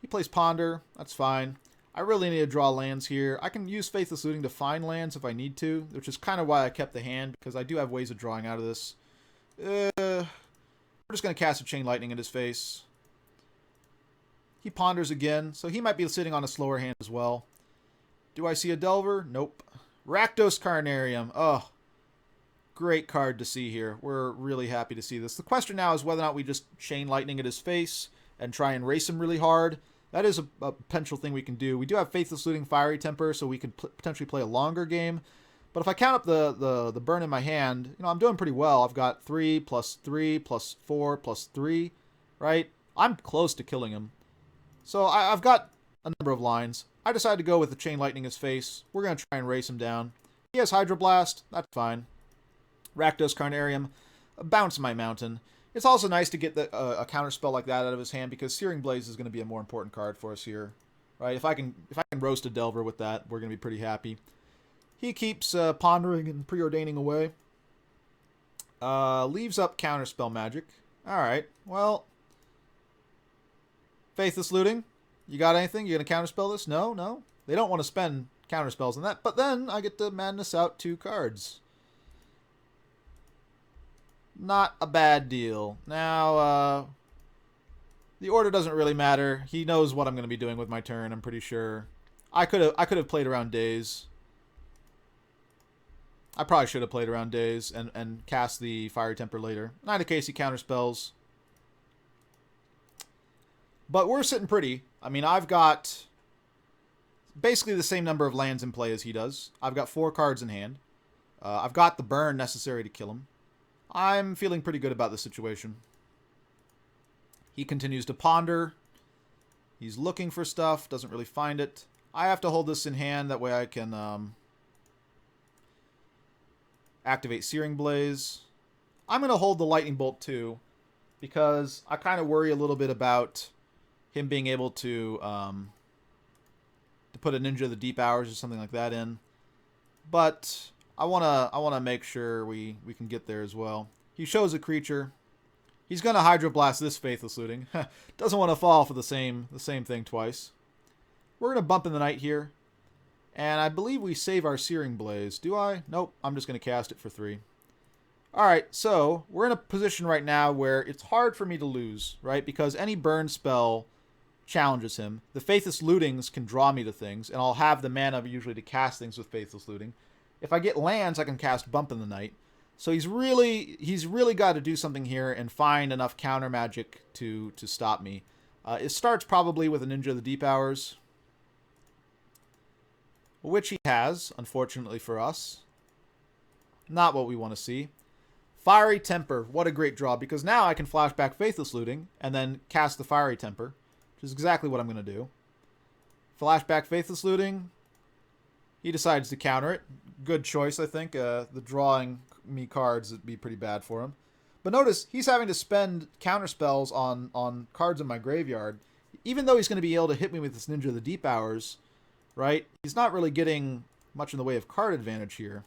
He plays Ponder. That's fine. I really need to draw lands here. I can use Faithless Looting to find lands if I need to, which is kind of why I kept the hand, because I do have ways of drawing out of this. We're just going to cast a Chain Lightning at his face. He ponders again, so he might be sitting on a slower hand as well. Do I see a Delver? Nope. Rakdos Carnarium. Oh, great card to see here. We're really happy to see this. The question now is whether or not we just Chain Lightning at his face and try and race him really hard. That is a potential thing we can do. We do have Faithless Looting Fiery Temper, so we could potentially play a longer game. But if I count up the burn in my hand, you know, I'm doing pretty well. I've got 3 plus 3 plus 4 plus 3, right? I'm close to killing him. So I've got a number of lines. I decided to go with the Chain Lightning his face. We're going to try and race him down. He has Hydroblast. That's fine. Rakdos Carnarium. Bounce my mountain. It's also nice to get a counterspell like that out of his hand, because Searing Blaze is going to be a more important card for us here, right? If I can roast a Delver with that, we're going to be pretty happy. He keeps pondering and preordaining away. Leaves up counterspell magic. Alright, well. Faithless Looting. You got anything? You gonna counterspell this? No, no. They don't want to spend counterspells on that. But then I get to madness out 2 cards. Not a bad deal. Now, the order doesn't really matter. He knows what I'm going to be doing with my turn, I'm pretty sure. I could have played around Daze. I probably should have played around Daze and cast the Fiery Temper later. In either case, he counterspells. But we're sitting pretty. I mean, I've got basically the same number of lands in play as he does. I've got 4 cards in hand. I've got the burn necessary to kill him. I'm feeling pretty good about the situation. He continues to ponder. He's looking for stuff, doesn't really find it. I have to hold this in hand, that way I can activate Searing Blaze. I'm going to hold the Lightning Bolt too, because I kind of worry a little bit about him being able to put a Ninja of the Deep Hours or something like that in. But I wanna make sure we can get there as well. He shows a creature. He's gonna Hydroblast this Faithless Looting. Doesn't want to fall for the same thing twice. We're gonna bump in the night here, and I believe we save our Searing Blaze. Do I? Nope. I'm just gonna cast it for 3. All right. So we're in a position right now where it's hard for me to lose, right? Because any burn spell challenges him. The Faithless Lootings can draw me to things, and I'll have the mana usually to cast things with Faithless Looting. If I get lands, I can cast Bump in the Night. So he's really got to do something here and find enough counter magic to stop me. It starts probably with a Ninja of the Deep Hours, which he has, unfortunately for us. Not what we want to see. Fiery Temper, what a great draw, because now I can flashback Faithless Looting and then cast the Fiery Temper, which is exactly what I'm going to do. Flashback Faithless Looting. He decides to counter it. Good choice, I think. The drawing me cards would be pretty bad for him. But notice, he's having to spend counter spells on cards in my graveyard. Even though he's going to be able to hit me with this Ninja of the Deep Hours, right? He's not really getting much in the way of card advantage here.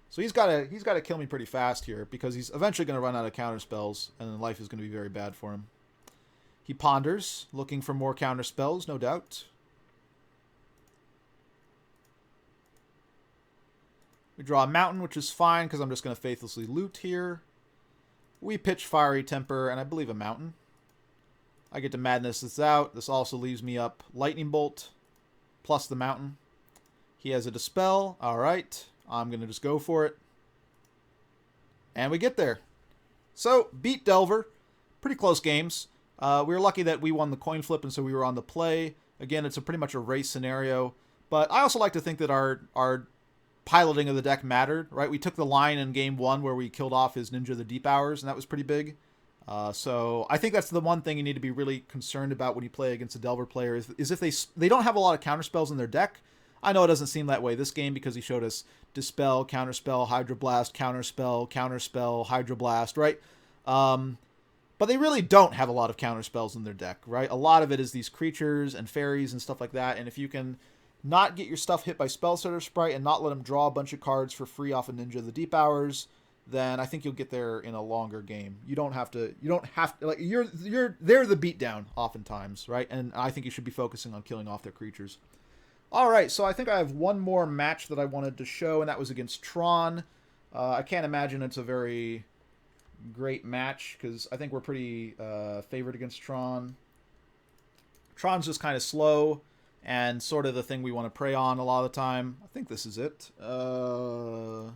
So he's got to kill me pretty fast here, because he's eventually going to run out of counter spells, and then life is going to be very bad for him. He ponders, looking for more counter spells, no doubt. We draw a mountain, which is fine, because I'm just going to faithlessly loot here. We pitch Fiery Temper, and I believe a mountain. I get to madness this out. This also leaves me up Lightning Bolt, plus the mountain. He has a Dispel. Alright, I'm going to just go for it. And we get there. So, beat Delver. Pretty close games. We were lucky that we won the coin flip, and so we were on the play. Again, it's pretty much a race scenario. But I also like to think that our piloting of the deck mattered, right? We took the line in game 1 where we killed off his Ninja of the Deep Hours, and that was pretty big. So I think that's the one thing you need to be really concerned about when you play against a Delver player is if they don't have a lot of counterspells in their deck. I know it doesn't seem that way this game because he showed us Dispel, Counterspell, Hydroblast, Counterspell, Counterspell, Hydroblast, right? But they really don't have a lot of counterspells in their deck, right? A lot of it is these creatures and fairies and stuff like that, and if you can not get your stuff hit by Spellstutter Sprite and not let them draw a bunch of cards for free off a Ninja of the Deep Hours, then I think you'll get there in a longer game. You don't have to like they're the beatdown oftentimes, right? And I think you should be focusing on killing off their creatures. All right, so I think I have one more match that I wanted to show, and that was against Tron. I can't imagine it's a very great match because I think we're pretty favored against Tron. Tron's just kind of slow and sort of the thing we want to prey on a lot of the time. I think this is it. We'll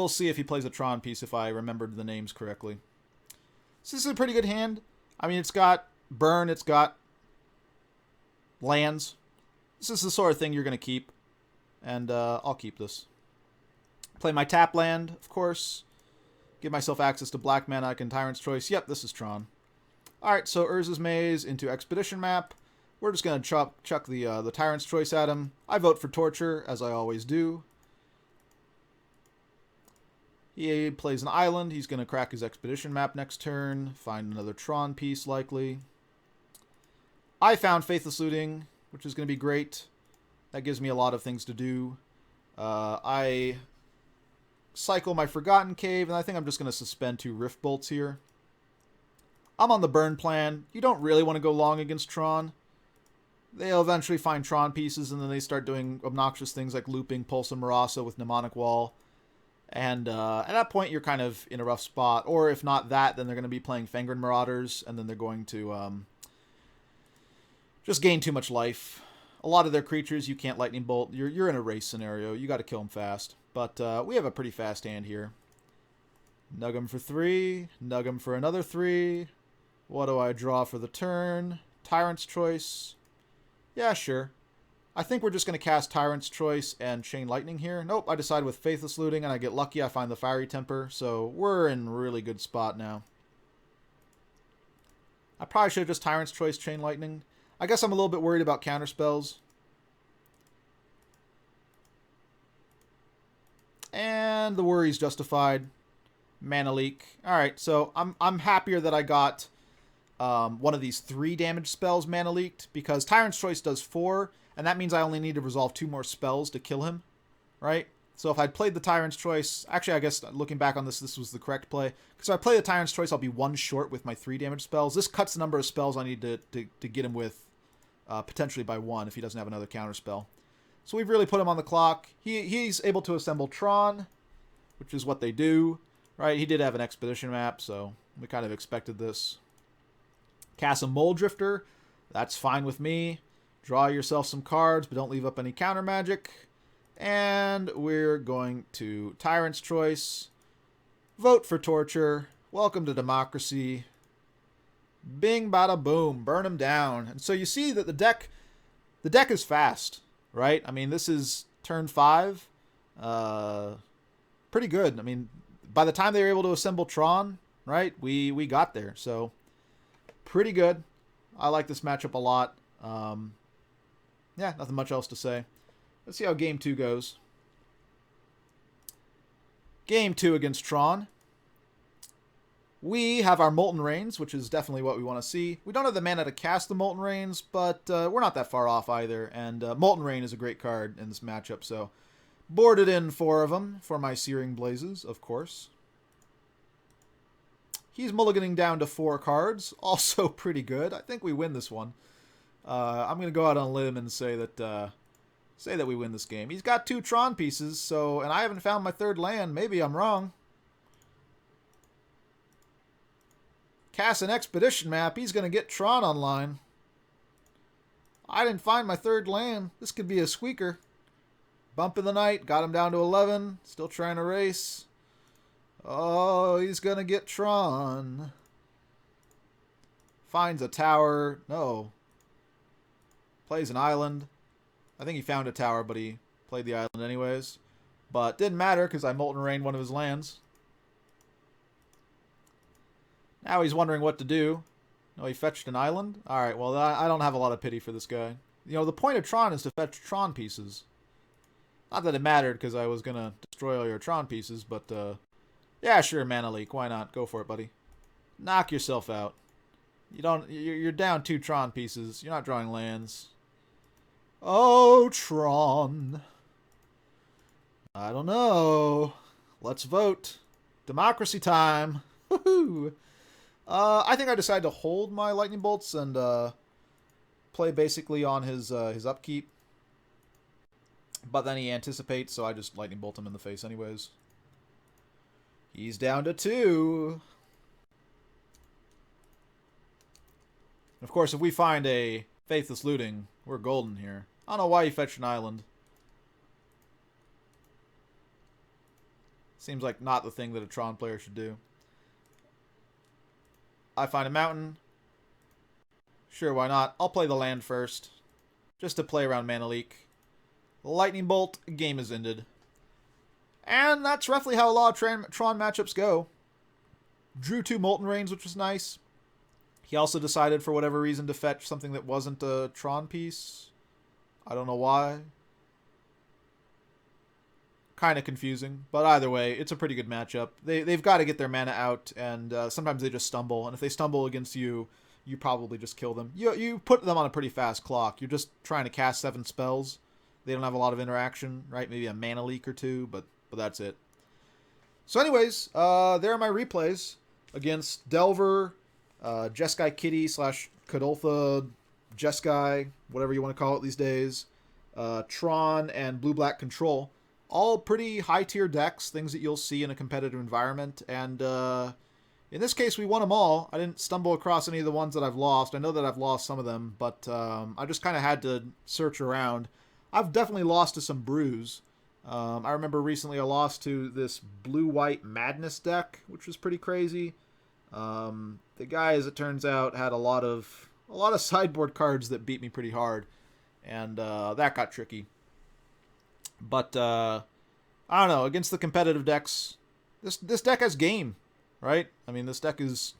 see if he plays a Tron piece if I remembered the names correctly. So this is a pretty good hand. I mean, it's got burn, it's got lands. This is the sort of thing you're going to keep, and I'll keep this. Play my tap land, of course. Give myself access to black mana. I can Tyrant's Choice. Yep, this is Tron. Alright, so Urza's Maze into Expedition Map. We're just going to chuck the Tyrant's Choice at him. I vote for Torture, as I always do. He plays an island. He's going to crack his Expedition Map next turn. Find another Tron piece, likely. I found Faithless Looting, which is going to be great. That gives me a lot of things to do. I cycle my Forgotten Cave, and I think I'm just going to suspend 2 Rift Bolts here. I'm on the burn plan. You don't really want to go long against Tron. They'll eventually find Tron pieces, and then they start doing obnoxious things like looping Pulse and Marasa with Mnemonic Wall. And at that point, you're kind of in a rough spot. Or if not that, then they're going to be playing Fangren Marauders, and then they're going to just gain too much life. A lot of their creatures you can't Lightning Bolt. You're in a race scenario. You got to kill them fast. But we have a pretty fast hand here. Nug him for 3. Nug him for another 3. What do I draw for the turn? Tyrant's Choice. Yeah, sure. I think we're just going to cast Tyrant's Choice and Chain Lightning here. Nope, I decide with Faithless Looting, and I get lucky. I find the Fiery Temper, so we're in a really good spot now. I probably should have just Tyrant's Choice, Chain Lightning. I guess I'm a little bit worried about counterspells. And the worry's justified. Mana Leak. Alright, so I'm happier that I got one of these 3 damage spells Mana Leaked, because Tyrant's Choice does 4, and that means I only need to resolve 2 more spells to kill him, right? So if I'd played the Tyrant's Choice, actually I guess looking back on this was the correct play, because if I play the Tyrant's Choice, I'll be 1 short with my 3 damage spells. This cuts the number of spells I need to get him with, potentially by 1 if he doesn't have another counter spell. So we've really put him on the clock. He's able to assemble Tron, which is what they do, right? He did have an Expedition map, so we kind of expected this. Cast a Mole Drifter. That's fine with me. Draw yourself some cards, but don't leave up any counter magic. And we're going to Tyrant's Choice. Vote for Torture. Welcome to democracy. Bing, bada, boom. Burn him down. And so you see that the deck is fast, right? I mean, this is turn 5. Pretty good. I mean, by the time they were able to assemble Tron, right, we got there. So pretty good. I like this matchup a lot. Yeah, nothing much else to say. Let's see how Game 2 goes. Game 2 against Tron. We have our Molten Rains, which is definitely what we want to see. We don't have the mana to cast the Molten Rains, but we're not that far off either. And Molten Rain is a great card in this matchup, so boarded in 4 of them for my Searing Blazes, of course. He's mulliganing down to 4 cards. Also pretty good. I think we win this one. I'm going to go out on a limb and say that we win this game. He's got 2 Tron pieces, so, and I haven't found my 3rd land. Maybe I'm wrong. Cast an Expedition map. He's going to get Tron online. I didn't find my 3rd land. This could be a squeaker. Bump in the night. Got him down to 11. Still trying to race. Oh, he's going to get Tron. Finds a tower. No. Plays an island. I think he found a tower, but he played the island anyways. But didn't matter because I Molten Rained one of his lands. Now he's wondering what to do. No, he fetched an island? Alright, well, I don't have a lot of pity for this guy. You know, the point of Tron is to fetch Tron pieces. Not that it mattered because I was going to destroy all your Tron pieces, but yeah, sure, Mana Leak. Why not? Go for it, buddy. Knock yourself out. You're down 2 Tron pieces. You're not drawing lands. Oh, Tron. I don't know. Let's vote. Democracy time. Woohoo! I think I decided to hold my Lightning Bolts and play basically on his upkeep. But then he anticipates, so I just Lightning Bolt him in the face anyways. He's down to 2. Of course, if we find a Faithless Looting, we're golden here. I don't know why he fetched an island. Seems like not the thing that a Tron player should do. I find a mountain. Sure, why not? I'll play the land first. Just to play around Mana Leak. Lightning Bolt, game is ended. And that's roughly how a lot of Tron matchups go. Drew 2 Molten Rains, which was nice. He also decided for whatever reason to fetch something that wasn't a Tron piece. I don't know why. Kind of confusing, but either way, it's a pretty good matchup. They've got to get their mana out, and sometimes they just stumble. And if they stumble against you, you probably just kill them. You put them on a pretty fast clock. You're just trying to cast 7 spells. They don't have a lot of interaction, right? Maybe a Mana Leak or 2, but that's it. So anyways, there are my replays against Delver, Jeskai Kitty / Kuldotha Jeskai, whatever you want to call it these days, Tron, and Blue-Black Control. All pretty high-tier decks, things that you'll see in a competitive environment. And in this case, we won them all. I didn't stumble across any of the ones that I've lost. I know that I've lost some of them, but I just kind of had to search around. I've definitely lost to some brews. I remember recently I lost to this Blue-White Madness deck, which was pretty crazy. The guy, as it turns out, had a lot of sideboard cards that beat me pretty hard, and that got tricky. But I don't know, against the competitive decks, this deck has game, right? I mean, this deck is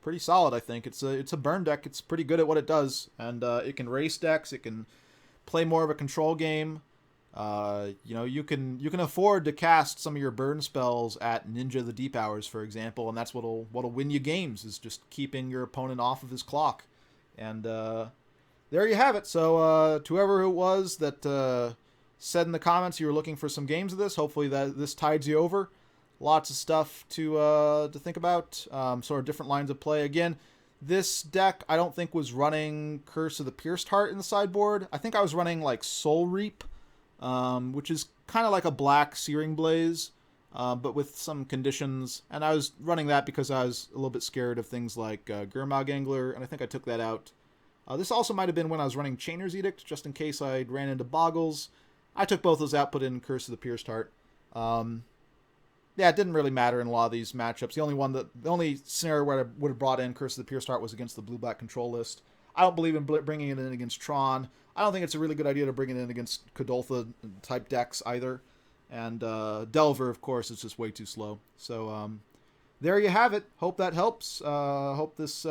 pretty solid. I think it's a burn deck. It's pretty good at what it does, and it can race decks. It can play more of a control game. You can afford to cast some of your burn spells at Ninja the Deep Hours, for example, and that's what'll win you games, is just keeping your opponent off of his clock. And there you have it. So to whoever it was that said in the comments you were looking for some games of this, hopefully that this tides you over. Lots of stuff to think about, sort of different lines of play. Again, this deck I don't think was running Curse of the Pierced Heart in the sideboard. I think I was running like Soul Reap, which is kind of like a black Searing Blaze, but with some conditions. And I was running that because I was a little bit scared of things like Gurmag Angler, and I think I took that out. This also might have been when I was running Chainer's Edict, just in case I ran into Boggles. I took both those out, put in Curse of the Pierced Heart. Yeah, it didn't really matter in a lot of these matchups. The only scenario where I would have brought in Curse of the Pierced Heart was against the Blue-Black Control list. I don't believe in bringing it in against Tron. I don't think it's a really good idea to bring it in against Kuldotha-type decks either. And Delver, of course, is just way too slow. So there you have it. Hope that helps. Hope this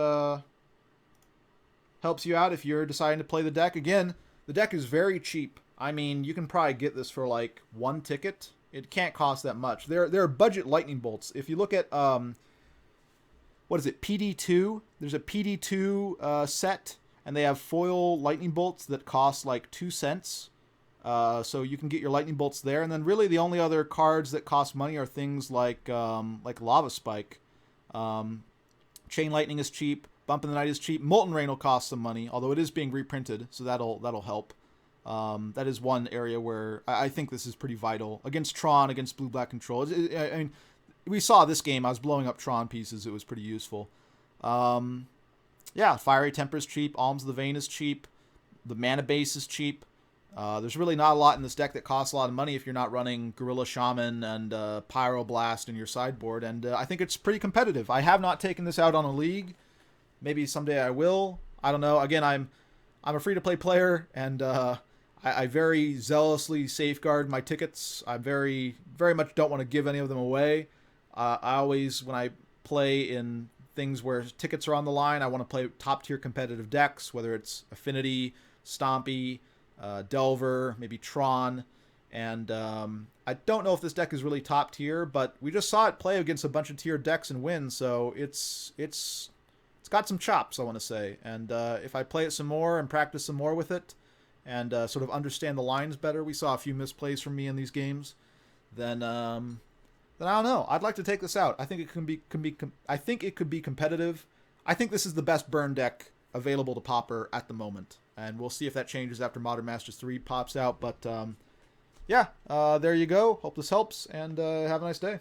helps you out if you're deciding to play the deck. Again, the deck is very cheap. I mean, you can probably get this for like 1 ticket. It can't cost that much. There are budget lightning bolts. If you look at what is it, PD2? There's a PD2 set, and they have foil lightning bolts that cost like 2 cents. So you can get your lightning bolts there. And then really the only other cards that cost money are things like Lava Spike. Chain Lightning is cheap. Bump in the Night is cheap. Molten Rain will cost some money, although it is being reprinted, so that'll help. That is one area where I think this is pretty vital. Against Tron, against Blue-Black Control. I mean, we saw this game. I was blowing up Tron pieces. It was pretty useful. Yeah, Fiery Temper is cheap. Alms of the Vein is cheap. The Mana Base is cheap. There's really not a lot in this deck that costs a lot of money if you're not running Gorilla Shaman and Pyroblast in your sideboard. And I think it's pretty competitive. I have not taken this out on a league. Maybe someday I will. I don't know. Again, I'm a free-to-play player, and I very zealously safeguard my tickets. I very much don't want to give any of them away. I always, when I play in things where tickets are on the line, I want to play top-tier competitive decks, whether it's Affinity, Stompy, Delver, maybe Tron. And I don't know if this deck is really top-tier, but we just saw it play against a bunch of tier decks and win, so it's got some chops, I want to say. And if I play it some more and practice some more with it, and sort of understand the lines better, we saw a few misplays from me in these games, then I don't know. I'd like to take this out. I think it could be competitive. I think this is the best burn deck available to Pauper at the moment, and we'll see if that changes after Modern Masters 3 pops out. But yeah, there you go. Hope this helps, and have a nice day.